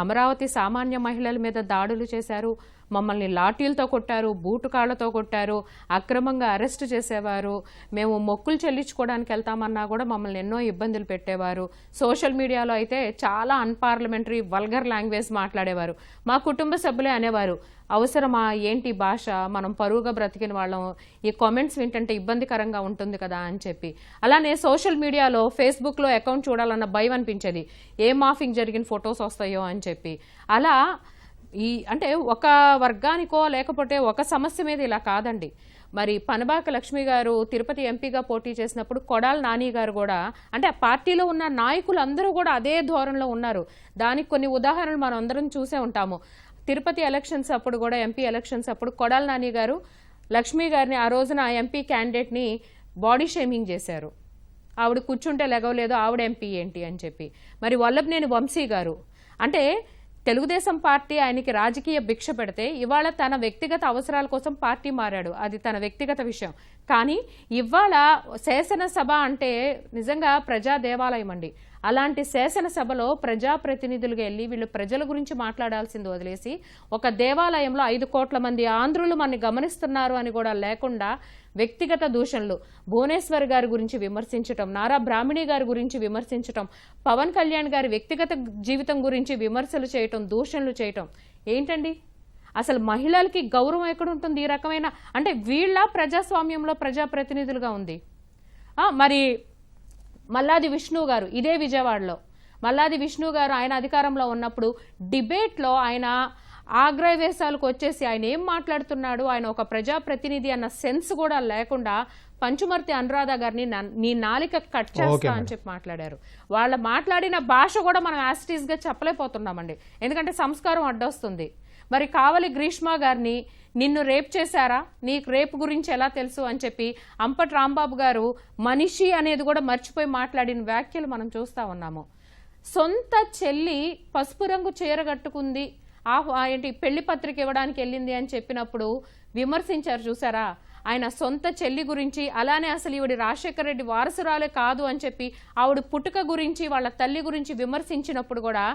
అమరావతి సామాన్య మహిళల మీద దాడులు చేశారు, మమ్మల్ని లాఠీలతో కొట్టారు, బూటు కాళ్లతో కొట్టారు, అక్రమంగా అరెస్ట్ చేసేవారు. మేము మొక్కులు చెల్లించుకోవడానికి వెళ్తామన్నా కూడా మమ్మల్ని ఎన్నో ఇబ్బందులు పెట్టేవారు. సోషల్ మీడియాలో అయితే చాలా అన్పార్లమెంటరీ వల్గర్ లాంగ్వేజ్ మాట్లాడేవారు. మా కుటుంబ సభ్యులే అనేవారు, అవసరమా ఏంటి భాష, మనం పరువుగా బ్రతికిన వాళ్ళం, ఈ కామెంట్స్ వింటుంటే ఇబ్బందికరంగా ఉంటుంది కదా అని చెప్పి. అలానే సోషల్ మీడియాలో ఫేస్బుక్లో అకౌంట్ చూడాలన్న భయం అనిపించేది, ఏ మాఫింగ్ జరిగిన ఫొటోస్ వస్తాయో అని చెప్పి. అలా అంటే ఒక వర్గానికో లేకపోతే ఒక సమస్య మీద ఇలా కాదండి. మరి పనబాక లక్ష్మి గారు తిరుపతి ఎంపీగా పోటీ చేసినప్పుడు కొడాల నాని గారు కూడా, అంటే ఆ పార్టీలో ఉన్న నాయకులు అందరూ కూడా అదే ధోరణిలో ఉన్నారు. దానికి కొన్ని ఉదాహరణలు మనం అందరం చూసే ఉంటాము. తిరుపతి ఎలక్షన్స్ అప్పుడు కూడా, ఎంపీ ఎలక్షన్స్ అప్పుడు కొడాల నాని గారు లక్ష్మి గారిని, ఆ రోజున ఎంపీ క్యాండిడేట్ని బాడీ షేమింగ్ చేశారు. ఆవిడ కూర్చుంటే లెగవలేదు, ఆవిడ ఎంపీ ఏంటి అని చెప్పి. మరి వల్లభనేని వంశీ గారు, అంటే తెలుగుదేశం పార్టీ ఆయనకి రాజకీయ భిక్ష పెడితే ఇవాళ తన వ్యక్తిగత అవసరాల కోసం పార్టీ మారాడు, అది తన వ్యక్తిగత విషయం. కానీ ఇవాళ శాసనసభ అంటే నిజంగా ప్రజా దేవాలయం అండి. అలాంటి శాసనసభలో ప్రజాప్రతినిధులుగా వెళ్ళి వీళ్ళు ప్రజల గురించి మాట్లాడాల్సింది వదిలేసి ఒక దేవాలయంలో 5 కోట్ల మంది ఆంధ్రులు మనని గమనిస్తున్నారు అని కూడా లేకుండా వ్యక్తిగత దూషణలు, భువనేశ్వర్ గారి గురించి విమర్శించటం, నారా బ్రాహ్మణి గారి గురించి విమర్శించటం, పవన్ కళ్యాణ్ గారి వ్యక్తిగత జీవితం గురించి విమర్శలు చేయటం, దూషణలు చేయటం ఏంటండి? అసలు మహిళలకి గౌరవం ఎక్కడ ఉంటుంది ఈ రకమైన? అంటే వీళ్ళ ప్రజాస్వామ్యంలో ప్రజాప్రతినిధులుగా ఉంది. మరి మల్లాది విష్ణు గారు ఇదే విజయవాడలో, మల్లాది విష్ణు గారు ఆయన అధికారంలో ఉన్నప్పుడు డిబేట్లో ఆయన ఆగ్రహవేశాలకు వచ్చేసి ఆయన ఏం మాట్లాడుతున్నాడు, ఆయన ఒక ప్రజాప్రతినిధి అన్న సెన్స్ కూడా లేకుండా పంచుమర్తి అనురాధ గారిని నీ నాలిక కట్ చేస్తా అని చెప్పి మాట్లాడారు. వాళ్ళ మాట్లాడిన భాష కూడా మనం యాస్టీస్గా చెప్పలేకపోతున్నామండి, ఎందుకంటే సంస్కారం అడ్డొస్తుంది. మరి కావలి గ్రీష్మ గారిని నిన్ను రేప్ చేశారా, నీకు రేపు గురించి ఎలా తెలుసు అని చెప్పి అంపటి రాంబాబు గారు మనిషి అనేది కూడా మర్చిపోయి మాట్లాడిన వ్యాఖ్యలు మనం చూస్తూ ఉన్నాము. సొంత చెల్లి పసుపు రంగు చీర కట్టుకుంది, ఏంటి పెళ్లి పత్రిక ఇవ్వడానికి వెళ్ళింది అని చెప్పినప్పుడు విమర్శించారు చూసారా ఆయన సొంత చెల్లి గురించి. అలానే అసలు ఈవిడ రాజశేఖర రెడ్డి వారసురాలే కాదు అని చెప్పి ఆవిడ పుట్టుక గురించి వాళ్ళ తల్లి గురించి విమర్శించినప్పుడు కూడా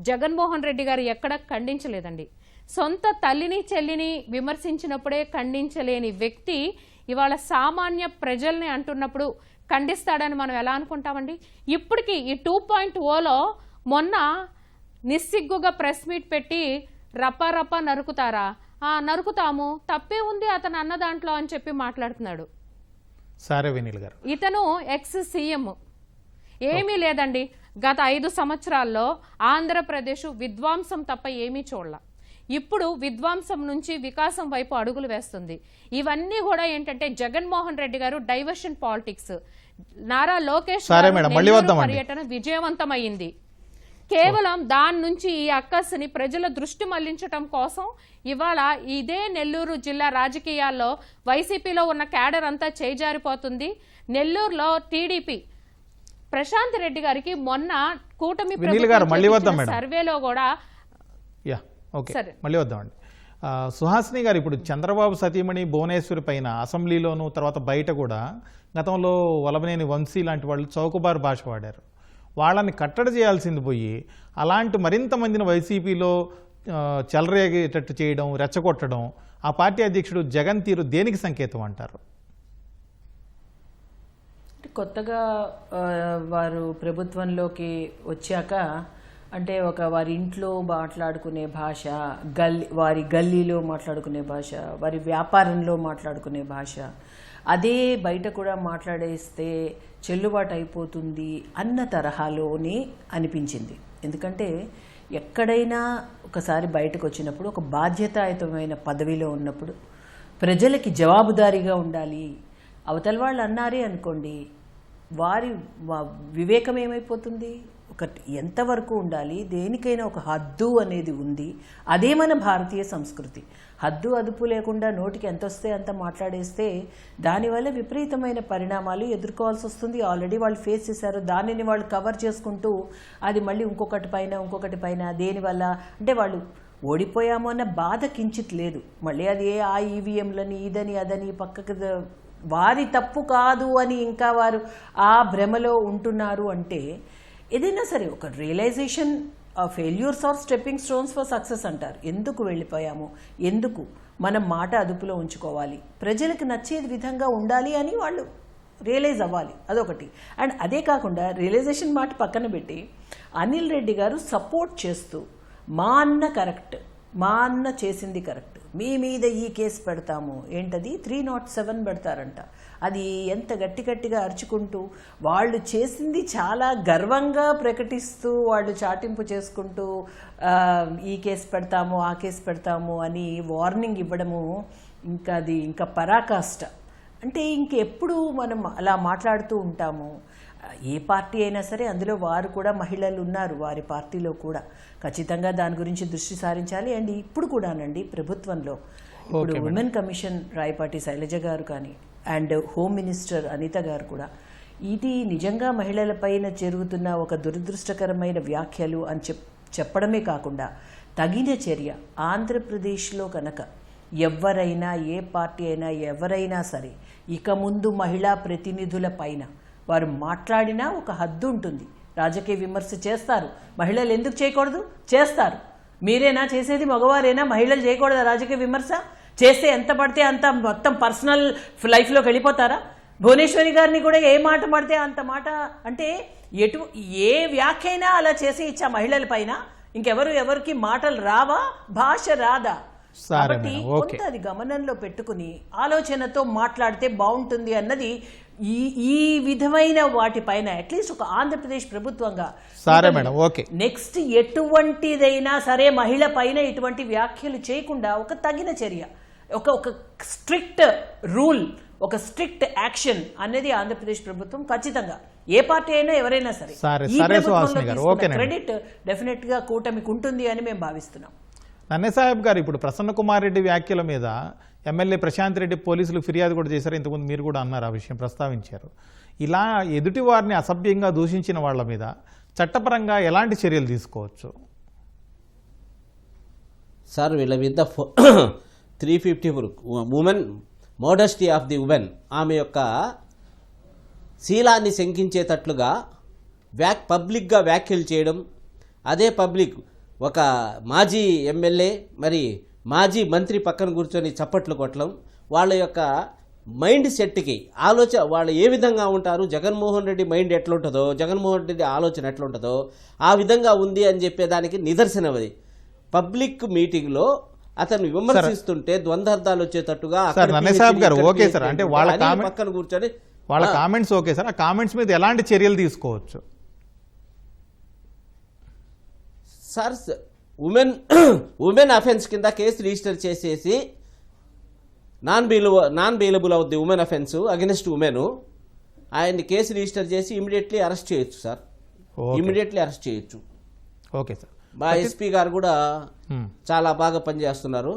జగన్మోహన్ రెడ్డి గారు ఎక్కడ ఖండించలేదండి. సొంత తల్లిని చెల్లిని విమర్శించినప్పుడే ఖండించలేని వ్యక్తి ఇవాళ సామాన్య ప్రజల్ని అంటున్నప్పుడు ఖండిస్తాడని మనం ఎలా అనుకుంటామండి? ఇప్పటికీ ఈ 2.0లో మొన్న నిస్సిగ్గుగా ప్రెస్ మీట్ పెట్టి రపా నరుకుతారా, నరుకుతాము, తప్పే ఉంది అతను అన్న దాంట్లో అని చెప్పి మాట్లాడుతున్నాడు. సరే వినీల్ గారు, ఇతను ఎక్స్ సీఎం. ఏమీ లేదండి, గత 5 సంవత్సరాల్లో ఆంధ్రప్రదేశ్ విధ్వంసం తప్ప ఏమీ చూడాల. ఇప్పుడు విధ్వంసం నుంచి వికాసం వైపు అడుగులు వేస్తుంది. ఇవన్నీ కూడా ఏంటంటే జగన్మోహన్ రెడ్డి గారు డైవర్షన్ పాలిటిక్స్. నారా లోకేష్ పర్యటన విజయవంతమైంది. కేవలం దాని నుంచి ఈ అక్కస్ని ప్రజల దృష్టి మళ్లించటం కోసం ఇవాళ ఇదే నెల్లూరు జిల్లా రాజకీయాల్లో వైసీపీలో ఉన్న క్యాడర్ అంతా చేజారిపోతుంది. నెల్లూరులో టీడీపీ ప్రశాంత్ రెడ్డి గారికి మొన్న కూటమి వినీల్ గారు మళ్ళీ వద్దాం మేడం. సర్వేలో కూడా యా ఓకే సరే. మళ్ళీ వద్దామండి. సుహాసిని గారు, ఇప్పుడు చంద్రబాబు సతీమణి భువనేశ్వరి పైన అసెంబ్లీలోను తర్వాత బయట కూడా గతంలో వలవనేని వంశీ లాంటి వాళ్ళు చౌకబారు భాష వాడారు. వాళ్ళని కట్టడి చేయాల్సింది పోయి అలాంటి మరింత మందిని వైసీపీలో చెలరేగేటట్టు చేయడం, రెచ్చగొట్టడం ఆ పార్టీ అధ్యక్షుడు జగన్ తీరు దేనికి సంకేతం అంటారు? కొత్తగా వారు ప్రభుత్వంలోకి వచ్చాక అంటే వారి ఇంట్లో మాట్లాడుకునే భాష, వారి గల్లీలో మాట్లాడుకునే భాష, వారి వ్యాపారంలో మాట్లాడుకునే భాష, అదే బయట కూడా మాట్లాడేస్తే చెల్లుబాటు అయిపోతుంది అన్న తరహాలోనే అనిపించింది. ఎందుకంటే ఎక్కడైనా ఒకసారి బయటకు వచ్చినప్పుడు ఒక బాధ్యతాయుతమైన పదవిలో ఉన్నప్పుడు ప్రజలకి జవాబుదారీగా ఉండాలి. అవతల వాళ్ళు అన్నారే అనుకోండి, వారి వివేకం ఏమైపోతుంది? ఎంతవరకు ఉండాలి, దేనికైనా ఒక హద్దు అనేది ఉంది. అదే మన భారతీయ సంస్కృతి. హద్దు అదుపు లేకుండా నోటికి ఎంత వస్తే అంత మాట్లాడేస్తే దానివల్ల విపరీతమైన పరిణామాలు ఎదుర్కోవాల్సి వస్తుంది. ఆల్రెడీ వాళ్ళు ఫేస్ చేశారు. దానిని వాళ్ళు కవర్ చేసుకుంటూ అది మళ్ళీ ఇంకొకటి పైన దేనివల్ల అంటే వాళ్ళు ఓడిపోయాము అన్న బాధ కించిత్ లేదు. మళ్ళీ అది ఆ ఈవీఎంలని ఇదని అదని పక్కకు వారి తప్పు కాదు అని ఇంకా వారు ఆ భ్రమలో ఉంటున్నారు. అంటే ఏదైనా సరే ఒక realisation, failures are stepping stones for success అంటారు. ఎందుకు వెళ్ళిపోయాము, ఎందుకు మనం మాట అదుపులో ఉంచుకోవాలి, ప్రజలకు నచ్చేది విధంగా ఉండాలి అని వాళ్ళు రియలైజ్ అవ్వాలి. అదొకటి. అండ్ అదే కాకుండా రియలైజేషన్ మాట పక్కన పెట్టి అనిల్ రెడ్డి గారు సపోర్ట్ చేస్తూ మా అన్న కరెక్ట్, మా అన్న చేసింది కరెక్ట్, మీ మీద ఈ కేసు పెడతాము, ఏంటది 307 పెడతారంట, అది ఎంత గట్టిగా అరుచుకుంటూ వాళ్ళు చేసింది చాలా గర్వంగా ప్రకటిస్తూ వాళ్ళు చాటింపు చేసుకుంటూ ఈ కేసు పెడతాము ఆ కేసు పెడతాము అని వార్నింగ్ ఇవ్వడము ఇంకా పరాకాష్ట. అంటే ఇంకెప్పుడు మనం అలా మాట్లాడుతూ ఉంటాము. ఏ పార్టీ అయినా సరే అందులో వారు కూడా మహిళలు ఉన్నారు, వారి పార్టీలో కూడా ఖచ్చితంగా దాని గురించి దృష్టి సారించాలి. అండ్ ఇప్పుడు కూడానండి ప్రభుత్వంలో ఇప్పుడు ఉమెన్ కమిషన్ రాయపాటి శైలజ గారు కానీ అండ్ హోమ్ మినిస్టర్ అనిత గారు కూడా ఇది నిజంగా మహిళలపైన జరుగుతున్న ఒక దురదృష్టకరమైన వ్యాఖ్యలు అని చెప్పడమే కాకుండా తగిన చర్య ఆంధ్రప్రదేశ్లో కనుక ఎవరైనా ఏ పార్టీ అయినా ఎవరైనా సరే ఇక ముందు మహిళా ప్రతినిధుల పైన వారు మాట్లాడినా ఒక హద్దు ఉంటుంది. రాజకీయ విమర్శ చేస్తారు, మహిళలు ఎందుకు చేయకూడదు? చేస్తారు. మీరేనా చేసేది? మగవారేనా? మహిళలు చేయకూడదా రాజకీయ విమర్శ? చేస్తే ఎంత పడితే అంత మొత్తం పర్సనల్ లైఫ్లోకి వెళ్ళిపోతారా? భువనేశ్వరి గారిని కూడా ఏ మాట పడితే అంత మాట, అంటే ఏ వ్యాఖ్య అయినా అలా చేసి ఇచ్చా మహిళల పైన ఎవరికి మాటలు రావా, భాష రాదా? కాబట్టి కొంత అది గమనంలో పెట్టుకుని ఆలోచనతో మాట్లాడితే బాగుంటుంది అన్నది ఈ విధమైన వాటిపైన అట్లీస్ట్ ఒక ఆంధ్రప్రదేశ్ ప్రభుత్వంగా నెక్స్ట్ ఎటువంటిదైనా సరే మహిళ పైన ఇటువంటి వ్యాఖ్యలు చేయకుండా ఒక తగిన చర్య, ఒక స్ట్రిక్ట్ రూల్, ఒక స్ట్రిక్ట్ యాక్షన్ అనేది ఆంధ్రప్రదేశ్ ప్రభుత్వం ఖచ్చితంగా ఏ పార్టీ అయినా ఎవరైనా సరే క్రెడిట్ డెఫినెట్ గా కూటమికి ఉంటుంది అని మేము భావిస్తున్నాం. నన్నసాహెబ్ గారు, ఇప్పుడు ప్రసన్న కుమార్ రెడ్డి వ్యాఖ్యల మీద ఎమ్మెల్యే ప్రశాంత్ రెడ్డి పోలీసులు ఫిర్యాదు కూడా చేశారు. ఇంతకుముందు మీరు కూడా అన్నారు, ఆ విషయం ప్రస్తావించారు. ఇలా ఎదుటి వారిని అసభ్యంగా దూషించిన వాళ్ళ మీద చట్టపరంగా ఎలాంటి చర్యలు తీసుకోవచ్చు? సార్ వీళ్ళ మీద 354 women modesty of the women, ఆమె యొక్క శీలాన్ని శంకించేటట్లుగా పబ్లిక్గా వ్యాఖ్యలు చేయడం, అదే పబ్లిక్ ఒక మాజీ ఎమ్మెల్యే మరి మాజీ మంత్రి పక్కన కూర్చొని చప్పట్లు కొట్టడం, వాళ్ళ యొక్క మైండ్ సెట్కి వాళ్ళు ఏ విధంగా ఉంటారు, జగన్మోహన్ రెడ్డి మైండ్ ఎట్లుంటుందో, జగన్మోహన్ రెడ్డి ఆలోచన ఎట్లుంటుందో ఆ విధంగా ఉంది అని చెప్పేదానికి నిదర్శనం అది. పబ్లిక్ మీటింగ్లో అతను విమర్శిస్తుంటే ద్వంద్వార్థాలు వచ్చేటట్టుగా అంటే వాళ్ళ పక్కన కూర్చొని వాళ్ళ కామెంట్స్ ఓకే సార్, ఆ కామెంట్స్ మీద ఎలాంటి చర్యలు తీసుకోవచ్చు సార్? ఉమెన్ అఫెన్స్ కింద కేసు రిజిస్టర్ చేసేసి నాన్ బెయిలబుల్ అవుద్ది ఉమెన్ అఫెన్స్ అగెన్స్ట్ ఉమెన్, ఆయన్ని కేసు రిజిస్టర్ చేసి ఇమీడియట్లీ అరెస్ట్ చేయొచ్చు సార్, ఇమీడియట్లీ అరెస్ట్ చేయొచ్చు. Okay sir. మా ఎస్పీ గారు కూడా చాలా బాగా పనిచేస్తున్నారు.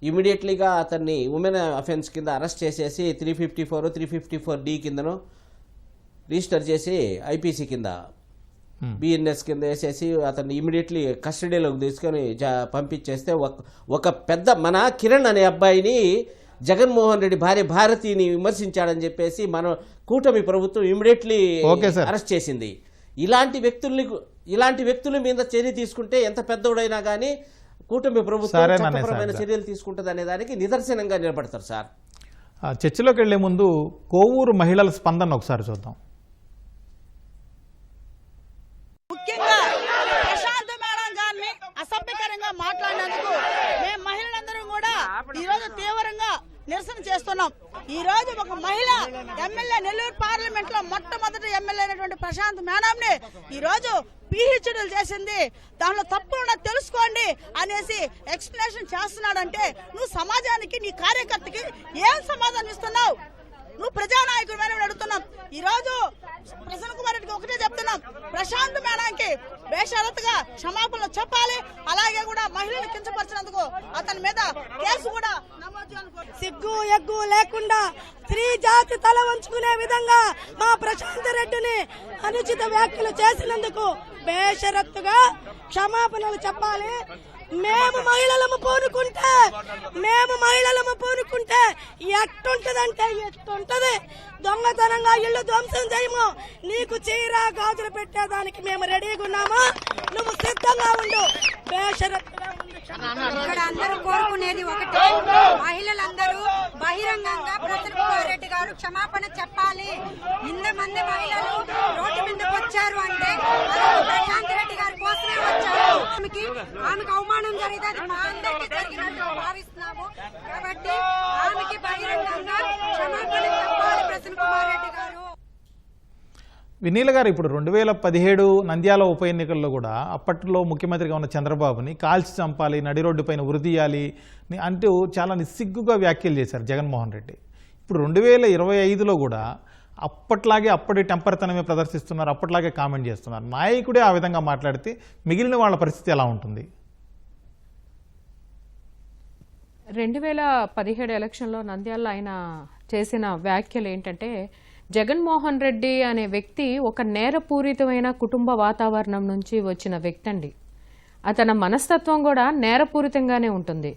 ఇమీడియట్లీగా అతన్ని ఉమెన్ అఫెన్స్ కింద అరెస్ట్ చేసేసి 354 354D కిందను రిజిస్టర్ చేసి ఐపీసీ కింద బిఎన్ఎస్ కింద వేసేసి అతన్ని ఇమీడియట్లీ కస్టడీలోకి తీసుకొని పంపించేస్తే ఒక పెద్ద మన కిరణ్ అనే అబ్బాయిని జగన్మోహన్ రెడ్డి భార్య భారతిని విమర్శించాడని చెప్పేసి మన కూటమి ప్రభుత్వం ఇమీడియట్లీ అరెస్ట్ చేసింది. ఇలాంటి వ్యక్తుల మీద చర్య తీసుకుంటే ఎంత పెద్దోడైనా కానీ కూటమి ప్రభుత్వం చట్టపరమైన చర్యలు తీసుకుంటుంది అనే దానికి నిదర్శనంగా నిలబడతారు సార్. చర్చలోకి వెళ్లే ముందు కోవూరు మహిళల స్పందన ఒకసారి చూద్దాం. ముఖ్యంగా ప్రశాంత్ మేడం గారిని అసభ్యకరంగా మాట్లాడినందుకు మేము మహిళలందరూ కూడా ఈ రోజు తీవ్రంగా నిరసన చేస్తున్నాం. ఈ రోజు ఒక మహిళ ఎమ్మెల్యే నెల్లూరు పార్లమెంట్ లో మొట్టమొదటి ఎమ్మెల్యే అయినటువంటి ప్రశాంత్ మేడం ని ఈ రోజు పీహెచ్డీలు చేసింది, దానిలో తప్పులున్నా తెలుసుకోండి అనేసి ఎక్స్ప్లెనేషన్ చేస్తున్నాడంటే నువ్వు సమాజానికి నీ కార్యకర్తకి ఏం సమాధానం ఇస్తున్నావు? నువ్వు ప్రజానాయకుడు అని అడుగుతున్నాం. ఈ రోజు ప్రసన్న కుమార్ రెడ్డికి ఒకటే చెప్తున్నాం, ప్రశాంత్ మేడానికి బేషరతుగా క్షమాపణలు చెప్పాలి. అలాగే కూడా మహిళలు కించపరిచినందుకు అతని మీద కేసు కూడా సిగ్గు ఎగ్గు లేకుండా స్త్రీ జాతి తల వంచుకునే విధంగా మా ప్రశాంత్ రెడ్డిని అనుచిత వ్యాఖ్యలు చేసినందుకు బేషరత్తుగా క్షమాపణలు చెప్పాలి. మేము మహిళలము పూనుకుంటే ఎట్టుంటదంటే ఎట్టుంటది. దొంగతనంగా ఇల్లు ధ్వంసం చేయము, నీకు చీర గాజులు పెట్టేదానికి మేము రెడీగా ఉన్నాము, నువ్వు సిద్ధంగా ఉండు. బేషరత్తుగా ఇక్కడ అందరూ కోరుకునేది ఒకటే, మహిళలందరూ బహిరంగంగా ప్రసన్న కుమార్ రెడ్డి గారు క్షమాపణ చెప్పాలి. ఇంతమంది మహిళలు రోడ్డు మీదకి వచ్చారు అంటే ప్రశాంత్ రెడ్డి గారి కోసమే వచ్చారు. ఆమెకు అవమానం జరిగితే అది మా అందరికీ జరిగినట్టు భావిస్తున్నాము. కాబట్టి ఆమెకి బహిరంగంగా క్షమాపణ చెప్పాలి ప్రసన్న కుమార్ రెడ్డి గారు. వినీల గారు, ఇప్పుడు 2017 నంద్యాల ఉప ఎన్నికల్లో కూడా అప్పట్లో ముఖ్యమంత్రిగా ఉన్న చంద్రబాబుని కాల్చి చంపాలి, నడి రోడ్డు పైన ఉరిదీయాలి అంటూ చాలా నిస్సిగ్గుగా వ్యాఖ్యలు చేశారు జగన్మోహన్ రెడ్డి. ఇప్పుడు 2025లో కూడా అప్పటి టెంపర్తనమే ప్రదర్శిస్తున్నారు, అప్పట్లాగే కామెంట్ చేస్తున్నారు. నాయకుడే ఆ విధంగా మాట్లాడితే మిగిలిన వాళ్ళ పరిస్థితి ఎలా ఉంటుంది? 2017 ఎలక్షన్లో నంద్యాలలో ఆయన చేసిన వ్యాఖ్యలు ఏంటంటే, జగన్మోహన్ రెడ్డి అనే వ్యక్తి ఒక నేరపూరితమైన కుటుంబ వాతావరణం నుంచి వచ్చిన వ్యక్తి అండి. అతని మనస్తత్వం కూడా నేరపూరితంగానే ఉంటుంది.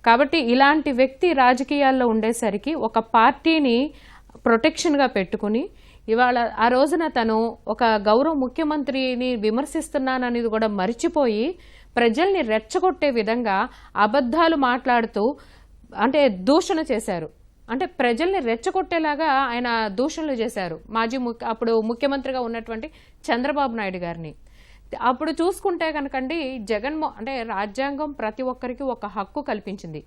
కాబట్టి ఇలాంటి వ్యక్తి రాజకీయాల్లో ఉండేసరికి ఒక పార్టీని ప్రొటెక్షన్గా పెట్టుకుని ఇవాళ ఆ రోజున తను ఒక గౌరవ ముఖ్యమంత్రిని విమర్శిస్తున్నాననేది కూడా మర్చిపోయి ప్రజల్ని రెచ్చగొట్టే విధంగా అబద్ధాలు మాట్లాడుతూ అంటే దూషణ చేశారు. అంటే ప్రజల్ని రెచ్చగొట్టేలాగా ఆయన దూషణలు చేశారు అప్పుడు ముఖ్యమంత్రిగా ఉన్నటువంటి చంద్రబాబు నాయుడు గారిని. అప్పుడు చూసుకుంటే కనుకండి అంటే రాజ్యాంగం ప్రతి ఒక్కరికి ఒక హక్కు కల్పించింది.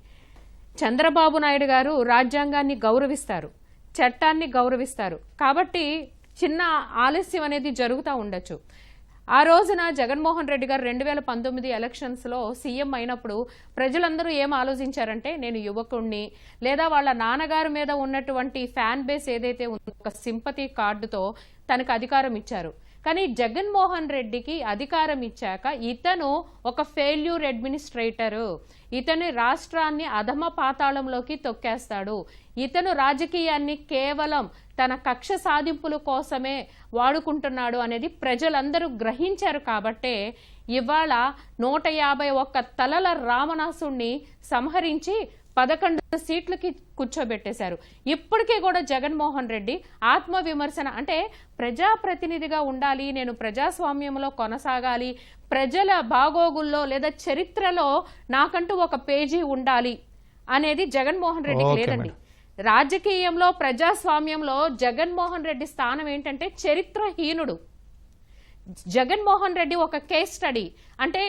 చంద్రబాబు నాయుడు గారు రాజ్యాంగాన్ని గౌరవిస్తారు, చట్టాన్ని గౌరవిస్తారు. కాబట్టి చిన్న ఆలస్యం అనేది జరుగుతూ ఉండొచ్చు. ఆ రోజున జగన్మోహన్ రెడ్డి గారు 2019 ఎలక్షన్స్లో సీఎం అయినప్పుడు ప్రజలందరూ ఏం ఆలోచించారంటే, నేను యువకుణ్ణి లేదా వాళ్ళ నాన్నగారి మీద ఉన్నటువంటి ఫ్యాన్ బేస్ ఏదైతే ఉందో ఒక సింపతి కార్డుతో తనకు అధికారం ఇచ్చారు. కానీ జగన్మోహన్ రెడ్డికి అధికారం ఇచ్చాక ఇతను ఒక ఫెయిల్యూర్ అడ్మినిస్ట్రేటరు, ఇతను రాష్ట్రాన్ని అధమ పాతాళంలోకి తొక్కేస్తాడు, ఇతను రాజకీయాన్ని కేవలం తన కక్ష సాధింపుల కోసమే వాడుకుంటున్నాడు అనేది ప్రజలందరూ గ్రహించారు. కాబట్టే ఇవాళ 151 తలల రావణాసుణ్ణి సంహరించి 11 సీట్లకి కూర్చోబెట్టేశారు. ఇప్పటికీ కూడా జగన్మోహన్ రెడ్డి ఆత్మవిమర్శన అంటే ప్రజాప్రతినిధిగా ఉండాలి, నేను ప్రజాస్వామ్యంలో కొనసాగాలి, ప్రజల బాగోగుల్లో లేదా చరిత్రలో నాకంటూ ఒక పేజీ ఉండాలి అనేది జగన్మోహన్ రెడ్డికి లేదండి. రాజకీయంలో ప్రజాస్వామ్యంలో జగన్మోహన్ రెడ్డి స్థానం ఏంటంటే చరిత్రహీనుడు. జగన్మోహన్ రెడ్డి ఒక కేస్ స్టడీ. అంటే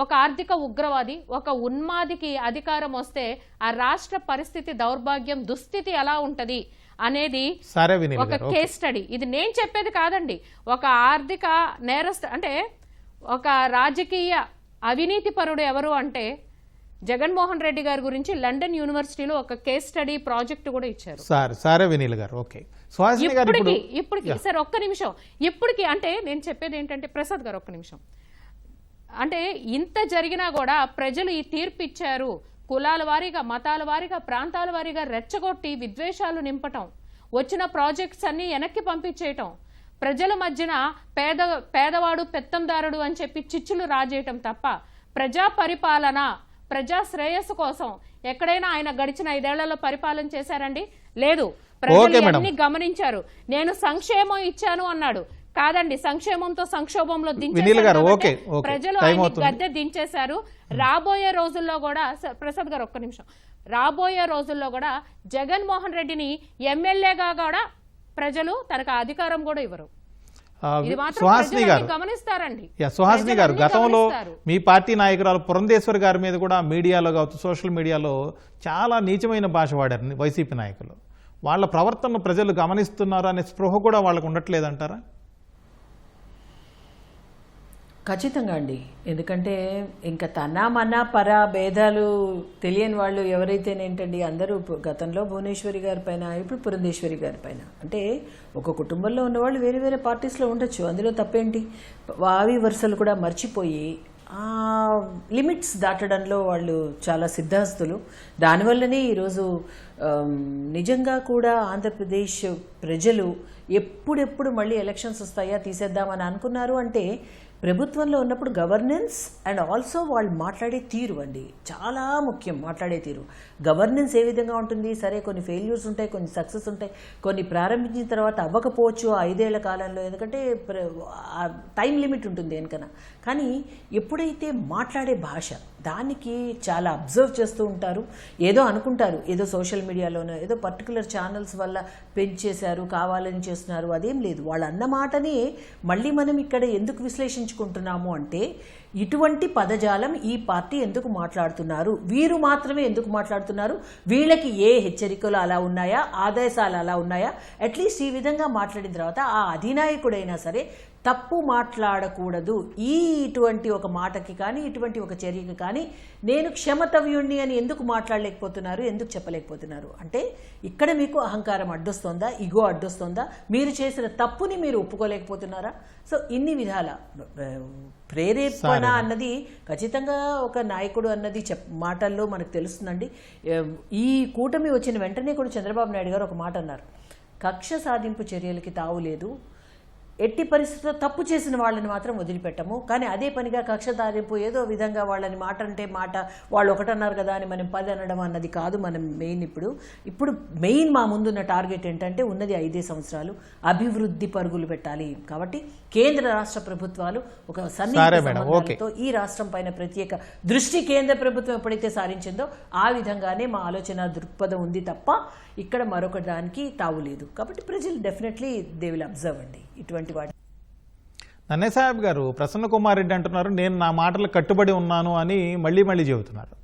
ఒక ఆర్థిక ఉగ్రవాది, ఒక ఉన్మాదికి అధికారం వస్తే ఆ రాష్ట్ర పరిస్థితి, దౌర్భాగ్యం, దుస్థితి ఎలా ఉంటది అనేది ఒక కేస్ స్టడీ. ఇది నేను చెప్పేది కాదండి. ఒక ఆర్థిక నేరస్థ అంటే ఒక రాజకీయ అవినీతి పరుడు ఎవరు అంటే జగన్మోహన్ రెడ్డి గారి గురించి లండన్ యూనివర్సిటీలో ఒక కేస్ స్టడీ ప్రాజెక్ట్ కూడా ఇచ్చారు. ఇప్పటికి సార్ ఒక్క నిమిషం, ఇప్పటికి అంటే నేను చెప్పేది ఏంటంటే ప్రసాద్ గారు ఒక్క నిమిషం, అంటే ఇంత జరిగినా కూడా ప్రజలు ఈ తీర్పు ఇచ్చారు. కులాల వారీగా, మతాల వారీగా, ప్రాంతాల వారీగా రెచ్చగొట్టి విద్వేషాలు నింపటం, వచ్చిన ప్రాజెక్ట్స్ అన్ని వెనక్కి పంపించేయటం, ప్రజల మధ్యన పేదవాడు పెత్తందారుడు అని చెప్పి చిచ్చులు రాజేయటం తప్ప ప్రజా పరిపాలన, ప్రజా శ్రేయస్సు కోసం ఎక్కడైనా ఆయన గడిచిన 5 ఏళ్లలో పరిపాలన చేశారండి? లేదు. ప్రజలు అన్ని గమనించారు. నేను సంక్షేమం ఇచ్చాను అన్నాడు. కాదండి, సంక్షేమంతో సంక్షోభంలో దించేశారు. ప్రజలు ఆయన గద్దె దించేశారు. రాబోయే రోజుల్లో కూడా ప్రసాద్ గారు ఒక్క నిమిషం, రాబోయే రోజుల్లో కూడా జగన్మోహన్ రెడ్డిని ఎమ్మెల్యేగా కూడా ప్రజలు తనకు అధికారం కూడా ఇవ్వరు. సుహాసిని గారు గమనిస్తారండి. సుహాసిని గారు, గతంలో మీ పార్టీ నాయకురాలు పురంధేశ్వరి గారి మీద కూడా మీడియాలో కావచ్చు, సోషల్ మీడియాలో చాలా నీచమైన భాష వాడారు వైసీపీ నాయకులు. వాళ్ళ ప్రవర్తనను ప్రజలు గమనిస్తున్నారు అనే స్పృహ కూడా వాళ్ళకు ఉండట్లేదంటారా? ఖచ్చితంగా అండి. ఎందుకంటే ఇంకా తన మన పర భేదాలు తెలియని వాళ్ళు ఎవరైతేనేంటండి, అందరూ గతంలో భువనేశ్వరి గారి పైన, ఇప్పుడు పురంధేశ్వరి గారి పైన, అంటే ఒక కుటుంబంలో ఉన్నవాళ్ళు వేరే వేరే పార్టీస్లో ఉండొచ్చు, అందులో తప్పేంటి. వావి వరుసలు కూడా మర్చిపోయి లిమిట్స్ దాటడంలో వాళ్ళు చాలా సిద్ధాస్తులు. దానివల్లనే ఈరోజు నిజంగా కూడా ఆంధ్రప్రదేశ్ ప్రజలు ఎప్పుడెప్పుడు మళ్ళీ ఎలక్షన్స్ వస్తాయా తీసేద్దామని అనుకున్నారు. అంటే ప్రభుత్వంలో ఉన్నప్పుడు గవర్నెన్స్ అండ్ ఆల్సో వాళ్ళు మాట్లాడే తీరు అండి చాలా ముఖ్యం. మాట్లాడే తీరు, గవర్నెన్స్ ఏ విధంగా ఉంటుంది. సరే, కొన్ని ఫెయిల్యూర్స్ ఉంటాయి, కొన్ని సక్సెస్ ఉంటాయి, కొన్ని ప్రారంభించిన తర్వాత అవ్వకపోవచ్చు 5 ఏళ్ల కాలంలో, ఎందుకంటే టైం లిమిట్ ఉంటుంది దేనికన్నా. కానీ ఎప్పుడైతే మాట్లాడే భాష, దానికి చాలా అబ్జర్వ్ చేస్తూ ఉంటారు. ఏదో అనుకుంటారు, ఏదో సోషల్ మీడియాలోనో ఏదో పర్టికులర్ ఛానల్స్ వల్ల పెంచేశారు, కావాలని చేస్తున్నారు, అదేం లేదు. వాళ్ళు అన్న మాటని మళ్ళీ మనం ఇక్కడ ఎందుకు విశ్లేషించుకుంటున్నాము అంటే, ఇటువంటి పదజాలం ఈ పార్టీ ఎందుకు మాట్లాడుతున్నారు, వీరు మాత్రమే ఎందుకు మాట్లాడుతున్నారు, వీళ్ళకి ఏ హెచ్చరికలు అలా ఉన్నాయా, ఆదేశాలు అలా ఉన్నాయా, అట్లీస్ట్ ఈ విధంగా మాట్లాడిన తర్వాత ఆ అధినాయకుడైనా సరే తప్పు మాట్లాడకూడదు. ఇటువంటి ఒక మాటకి కానీ, ఇటువంటి ఒక చర్యకి కానీ నేను క్షమతవ్యుణ్ణి అని ఎందుకు మాట్లాడలేకపోతున్నారు, ఎందుకు చెప్పలేకపోతున్నారు అంటే, ఇక్కడ మీకు అహంకారం అడ్డొస్తుందా, ఇగో అడ్డొస్తుందా, మీరు చేసిన తప్పుని మీరు ఒప్పుకోలేకపోతున్నారా? సో ఇన్ని విధాల ప్రేరేపణ అన్నది ఖచ్చితంగా ఒక నాయకుడు అన్నది మాటల్లో మనకు తెలుస్తుందండి. ఈ కూటమి వచ్చిన వెంటనే కూడా చంద్రబాబు నాయుడు గారు ఒక మాట అన్నారు, కక్ష సాధింపు చర్యలకి తావు లేదు, ఎట్టి పరిస్థితుల్లో తప్పు చేసిన వాళ్ళని మాత్రం వదిలిపెట్టము. కానీ అదే పనిగా కక్ష సాధింపు ఏదో విధంగా వాళ్ళని మాట అంటే మాట, వాళ్ళు ఒకటన్నారు కదా అని మనం 10 అనడం అన్నది కాదు మనం మెయిన్. ఇప్పుడు మెయిన్ మా ముందున్న టార్గెట్ ఏంటంటే, ఉన్నది 5 సంవత్సరాలు అభివృద్ధి పరుగులు పెట్టాలి. కాబట్టి కేంద్ర రాష్ట్ర ప్రభుత్వాలు ఒక సన్నిహిత ఈ రాష్ట్రం పైన ప్రత్యేక దృష్టి కేంద్ర ప్రభుత్వం ఎప్పుడైతే సారించిందో ఆ విధంగానే మా ఆలోచన దృక్పథం ఉంది తప్ప ఇక్కడ మరొక దానికి తావు లేదు. కాబట్టి ప్రజలు డెఫినెట్లీ దే విల్ అబ్జర్వ్ అండి ఇటువంటి వాటి. నన్నే సాహెబ్ గారు, ప్రసన్న కుమార్ రెడ్డి అంటున్నారు నేను నా మాటలు కట్టుబడి ఉన్నాను అని మళ్ళీ మళ్ళీ చెబుతున్నారు.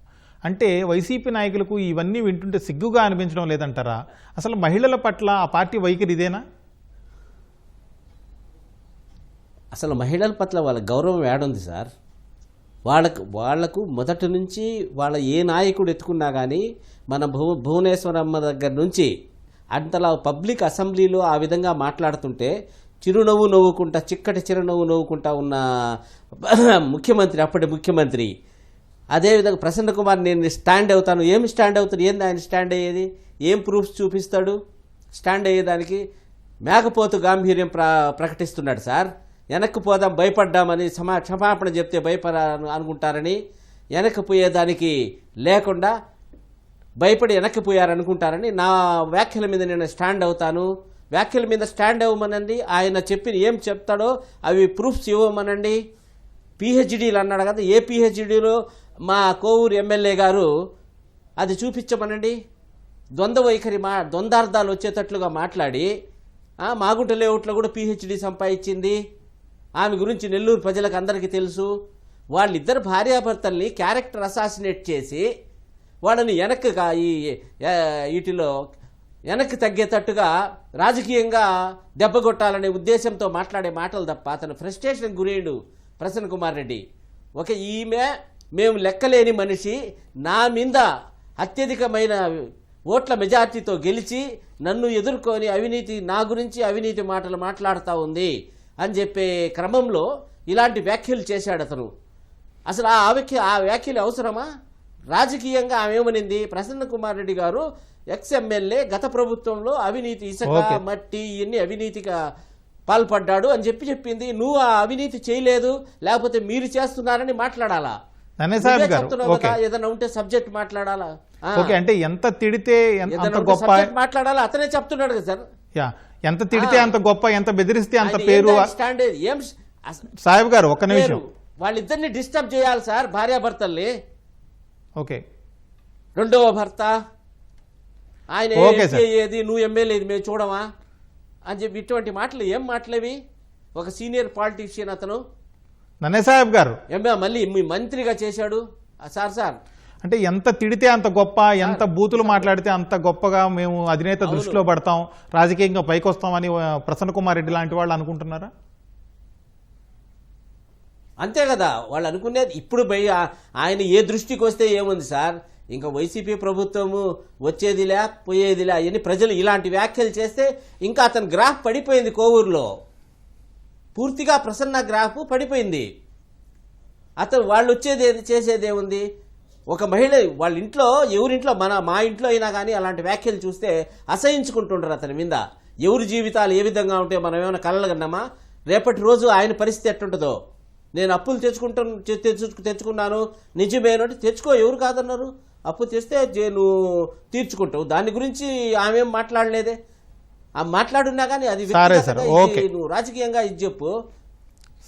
అంటే వైసీపీ నాయకులకు ఇవన్నీ వింటుంటే సిగ్గుగా అనిపించడం లేదంటారా? అసలు మహిళల పట్ల ఆ పార్టీ వైఖరి ఇదేనా? అసలు మహిళల పట్ల వాళ్ళ గౌరవం ఏడుంది సార్? వాళ్లకు మొదటి నుంచి వాళ్ళ ఏ నాయకుడు ఎత్తుకున్నా కానీ, మన భువనేశ్వరమ్మ దగ్గర నుంచి అంతలా పబ్లిక్ అసెంబ్లీలో ఆ విధంగా మాట్లాడుతుంటే చిరునవ్వు నవ్వుకుంటా, చిక్కటి చిరునవ్వు నవ్వుకుంటా ఉన్న ముఖ్యమంత్రి, అప్పటి ముఖ్యమంత్రి. అదేవిధంగా ప్రసన్న కుమార్ నేను స్టాండ్ అవుతాను, ఏమి స్టాండ్ అవుతాడు, ఏంది ఆయన స్టాండ్ అయ్యేది, ఏం ప్రూఫ్స్ చూపిస్తాడు స్టాండ్ అయ్యేదానికి? మేకపోతు గాంభీర్యం ప్రకటిస్తున్నాడు సార్. వెనక్కి పోదాం, భయపడ్డామని క్షమాపణ చెప్తే భయపడాను అనుకుంటారని, వెనక్కి పోయేదానికి లేకుండా భయపడి వెనక్కి పోయారనుకుంటారని, నా వ్యాఖ్యల మీద నేను స్టాండ్ అవుతాను, వ్యాఖ్యల మీద స్టాండ్ అవ్వమనండి. ఆయన చెప్పిన ఏం చెప్తాడో అవి ప్రూఫ్స్ ఇవ్వమనండి. పిహెచ్డీలు అన్నాడు కదా, ఏ పిహెచ్డీలో మా కోవూరు ఎమ్మెల్యే గారు అది చూపించమనండి. ద్వంద్వ వైఖరి ద్వంద్వార్థాలు వచ్చేటట్లుగా మాట్లాడి మాగుంట లేఅవుట్లో కూడా పిహెచ్డీ సంపాదించింది. ఆమె గురించి నెల్లూరు ప్రజలకు అందరికీ తెలుసు. వాళ్ళిద్దరు భార్యాభర్తల్ని క్యారెక్టర్ అసాసినేట్ చేసి వాళ్ళని వీటిలో వెనక్కి తగ్గేటట్టుగా రాజకీయంగా దెబ్బగొట్టాలనే ఉద్దేశంతో మాట్లాడే మాటలు తప్ప అతను ఫ్రస్ట్రేషన్ గురేడు ప్రసన్న కుమార్ రెడ్డి. మేము లెక్కలేని మనిషి, నా మీద అత్యధికమైన ఓట్ల మెజార్టీతో గెలిచి నన్ను ఎదుర్కొని నా గురించి అవినీతి మాటలు మాట్లాడుతూ ఉంది అని చెప్పే క్రమంలో ఇలాంటి వ్యాఖ్యలు చేశాడు అతను. అసలు ఆ వ్యాఖ్యలు అవసరమా? రాజకీయంగా ఆమె ఏమనింది, ప్రసన్న కుమార్ రెడ్డి గారు ఎక్స్ ఎమ్మెల్యే, గత ప్రభుత్వంలో అవినీతి, ఇసుక మట్టి ఇవన్నీ అవినీతిగా పాల్పడ్డాడు అని చెప్పింది. నువ్వు ఆ అవినీతి చేయలేదు, లేకపోతే మీరు చేస్తున్నారని మాట్లాడాలా? నన్నే సాహెబ్ నువ్వే గారు, చెప్తున్నావు ఓకే. కదా, ఏదైనా ఉంటే సబ్జెక్ట్ మాట్లాడాలా? ఓకే, అంటే ఎంత తిడితే అంత ఏదైనా ఉంటే గొప్ప, సబ్జెక్ట్ మాట్లాడాలా? అతనే చెప్తున్నాడు కదా సార్. యా, ఎంత తిడితే అంత గొప్ప, ఎంత బెదిరిస్తే అంత పేరు. స్టాండ్ ఏం సాహెబ్ గారు ఒక్క నిమిషం. వాళ్ళిద్దరిని డిస్టర్బ్ చేయాలి సార్, భార్యాభర్తల్ని. ఓకే, రెండవ భర్త ఆయన ఓకే సార్. ఏది, నువ్వు ఎమ్మెల్యే ఇది మేము చూడమా అని చెప్పి ఇటువంటి మాటలు ఏం మాటలేవి? ఒక సీనియర్ పాలిటీషియన్ అతను నన్నే సాహెబ్ గారు మళ్ళీ మీ మంత్రిగా చేశాడు. సార్ అంటే ఎంత తిడితే అంత గొప్ప, ఎంత బూతులు మాట్లాడితే అంత గొప్పగా మేము అధినేత దృష్టిలో పడతాం, రాజకీయంగా పైకి వస్తామని ప్రసన్న కుమార్ రెడ్డి లాంటి వాళ్ళు అనుకుంటున్నారా? అంతే కదా వాళ్ళు అనుకునేది. ఇప్పుడు ఆయన ఏ దృష్టికి వస్తే ఏముంది సార్, ఇంకా వైసీపీ ప్రభుత్వము వచ్చేదిలే పోయేదిలే అవన్నీ ప్రజలు ఇలాంటి వ్యాఖ్యలు చేస్తే ఇంకా అతని గ్రాఫ్ పడిపోయింది. కోవూరులో పూర్తిగా ప్రసన్న గ్రాఫ్ పడిపోయింది. అతను వాళ్ళు వచ్చేది చేసేది ఏముంది? ఒక మహిళ వాళ్ళ ఇంట్లో, ఎవరింట్లో, మా ఇంట్లో అయినా కానీ అలాంటి వ్యాఖ్యలు చూస్తే అసహించుకుంటుంటారు అతని మీద. ఎవరి జీవితాలు ఏ విధంగా ఉంటే మనం ఏమైనా కలగన్నామా? రేపటి రోజు ఆయన పరిస్థితి ఎట్టుంటుందో. నేను అప్పులు తెచ్చుకున్నాను నిజమేనంటే తెచ్చుకో, ఎవరు కాదన్నారు? అప్పు తెస్తే నువ్వు తీర్చుకుంటావు. దాని గురించి ఆమె ఏం మాట్లాడలేదే. ఆ మాట్లాడున్నా కానీ అది నువ్వు రాజకీయంగా ఇది చెప్పు.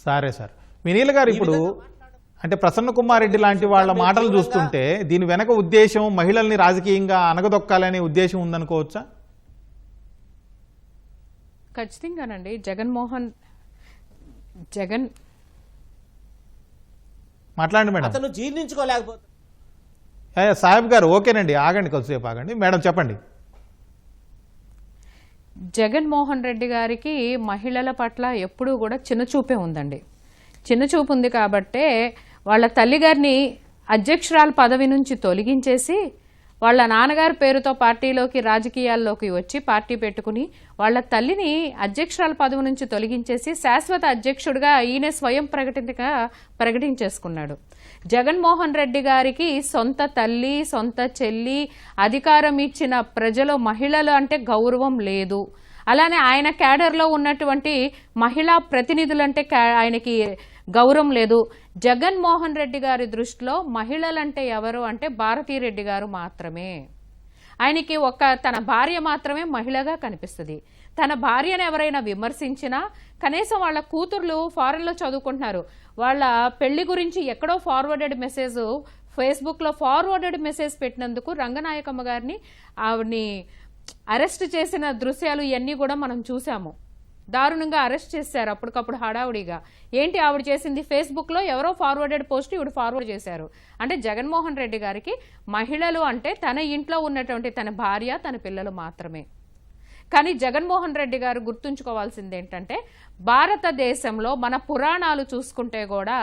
సరే సార్, వినీల్ గారు, ఇప్పుడు అంటే ప్రసన్న కుమార్ రెడ్డి లాంటి వాళ్ళ మాటలు చూస్తుంటే దీని వెనక ఉద్దేశం మహిళల్ని రాజకీయంగా అనగదొక్కాలనే ఉద్దేశం ఉందనుకోవచ్చా? ఖచ్చితంగానండి. జగన్ మాట్లాడండి మేడం. అతను జీర్ణించుకోలేకపోతే సాహెబ్ గారు ఓకేనండి, ఆగండి, కొద్దిసేపు ఆగండి. మేడం చెప్పండి. జగన్మోహన్ రెడ్డి గారికి మహిళల పట్ల ఎప్పుడూ కూడా చిన్నచూపే ఉందండి. చిన్నచూపు ఉంది కాబట్టే వాళ్ళ తల్లిగారిని అధ్యక్షురాల పదవి నుంచి తొలగించేసి వాళ్ళ నాన్నగారి పేరుతో పార్టీలోకి, రాజకీయాల్లోకి వచ్చి పార్టీ పెట్టుకుని వాళ్ళ తల్లిని అధ్యక్షురాల పదవి నుంచి తొలగించేసి శాశ్వత అధ్యక్షుడిగా ఈయన స్వయం ప్రకటించేసుకున్నాడు. జగన్మోహన్ రెడ్డి గారికి సొంత తల్లి, సొంత చెల్లి, అధికారం ఇచ్చిన ప్రజలు, మహిళలు అంటే గౌరవం లేదు. అలానే ఆయన క్యాడర్లో ఉన్నటువంటి మహిళా ప్రతినిధులంటే ఆయనకి గౌరవం లేదు. జగన్మోహన్ రెడ్డి గారి దృష్టిలో మహిళలంటే ఎవరు అంటే భారతీరెడ్డి గారు మాత్రమే. ఆయనకి తన భార్య మాత్రమే మహిళగా కనిపిస్తుంది. తన భార్యను ఎవరైనా విమర్శించినా, కనీసం వాళ్ళ కూతుర్లు ఫారెన్లో చదువుకుంటున్నారు, వాళ్ళ పెళ్లి గురించి ఎక్కడో ఫార్వర్డెడ్ మెసేజ్, ఫేస్బుక్లో ఫార్వర్డెడ్ మెసేజ్ పెట్టినందుకు రంగనాయకమ్మ గారిని, ఆవిడ్ని అరెస్ట్ చేసిన దృశ్యాలు ఇవన్నీ కూడా మనం చూసాము. దారుణంగా అరెస్ట్ చేశారు అప్పటికప్పుడు హడావుడిగా. ఏంటి ఆవిడ చేసింది? ఫేస్బుక్లో ఎవరో ఫార్వర్డెడ్ పోస్ట్ ఈవిడ ఫార్వర్డ్ చేశారు. అంటే జగన్మోహన్ రెడ్డి గారికి మహిళలు అంటే తన ఇంట్లో ఉన్నటువంటి తన భార్య, తన పిల్లలు మాత్రమే. కానీ జగన్మోహన్ రెడ్డి గారు గుర్తుంచుకోవాల్సింది ఏంటంటే, భారతదేశంలో మన పురాణాలు చూసుకుంటే కూడా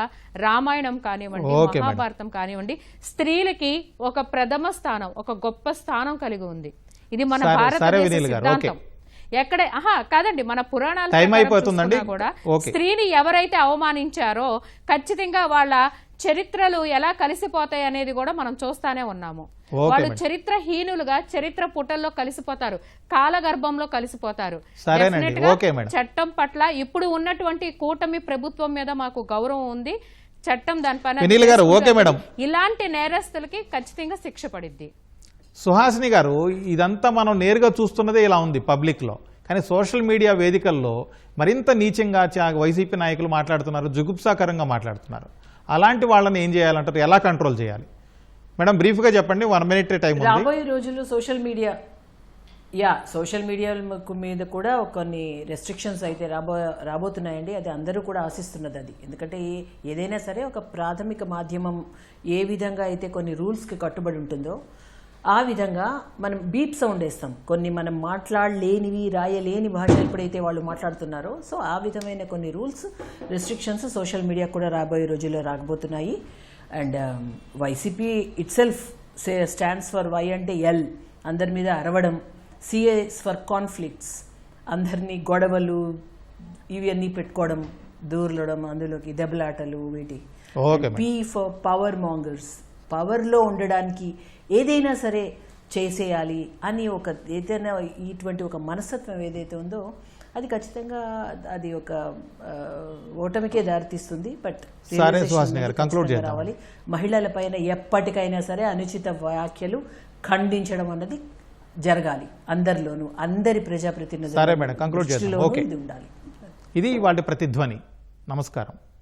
రామాయణం కానివ్వండి, మహాభారతం కానివ్వండి, స్త్రీలకి ఒక ప్రథమ స్థానం, ఒక గొప్ప స్థానం కలిగి ఉంది. ఇది మన భారతదేశ సిద్ధాంతం. ఎక్కడే కాదండి, మన పురాణాలు కూడా స్త్రీని ఎవరైతే అవమానించారో ఖచ్చితంగా వాళ్ళ చరిత్రలు ఎలా కలిసిపోతాయి అనేది కూడా మనం చూస్తానే ఉన్నాము. వాళ్ళు చరిత్రహీనులుగా చరిత్ర పుటల్లో కలిసిపోతారు, కాలగర్భంలో కలిసిపోతారు. చట్టం పట్ల ఇప్పుడు ఉన్నటువంటి కూటమి ప్రభుత్వం మీద మాకు గౌరవం ఉంది. చట్టం దానిపైన ఇలాంటి నేరస్తులకి ఖచ్చితంగా శిక్ష పడిద్ది. సుహాసిని గారు, ఇదంతా మనం నేరుగా చూస్తున్నదే ఇలా ఉంది పబ్లిక్లో, కానీ సోషల్ మీడియా వేదికల్లో మరింత నీచంగా వైసీపీ నాయకులు మాట్లాడుతున్నారు, జుగుప్సాకరంగా మాట్లాడుతున్నారు. అలాంటి వాళ్ళని ఏం చేయాలంటారు? ఎలా కంట్రోల్ చేయాలి? మేడం బ్రీఫ్గా చెప్పండి, 1 minute టైం ఉంది. రాబోయే రోజుల్లో సోషల్ మీడియా మీద కూడా కొన్ని రెస్ట్రిక్షన్స్ అయితే రాబోతున్నాయండి. అది అందరూ కూడా ఆశిస్తున్నది అది. ఎందుకంటే ఏదైనా సరే ఒక ప్రాథమిక మాధ్యమం ఏ విధంగా అయితే కొన్ని రూల్స్కి కట్టుబడి ఉంటుందో ఆ విధంగా మనం బీప్ సౌండ్ వేస్తాం. కొన్ని మనం మాట్లాడలేనివి, రాయలేని భాష ఎప్పుడైతే వాళ్ళు మాట్లాడుతున్నారో, సో ఆ విధమైన కొన్ని రూల్స్, రెస్ట్రిక్షన్స్ సోషల్ మీడియా కూడా రాబోయే రోజుల్లో రాబోతున్నాయి. And YCP itself stands for Y అంటే ఎల్, అందరి మీద అరవడం. సిఎస్ ఫర్ కాన్ఫ్లిక్ట్స్, అందరినీ గొడవలు ఇవన్నీ పెట్టుకోవడం, దూరలడం, అందులోకి దెబ్బలాటలు, వీటి. పీ ఫర్ పవర్ మాంగర్స్, పవర్లో ఉండడానికి ఏదైనా సరే చేసేయాలి అని ఏదైనా ఇటువంటి ఒక మనస్తత్వం ఏదైతే ఉందో అది ఖచ్చితంగా అది ఒక ఓటమికే దారితీస్తుంది. బట్ సరే సుహాసిని గారు, కంక్లూడ్ చేద్దాం. రావాలి. మహిళలపైన ఎప్పటికైనా సరే అనుచిత వ్యాఖ్యలు ఖండించడం అన్నది జరగాలి అందరిలోనూ, అందరి ప్రజాప్రతినిధులు. సరే మేడం, కంక్లూడ్ చేద్దాం. ఓకే, ఇది ఉండాలి. ఇది వాటి ప్రతిధ్వని. నమస్కారం.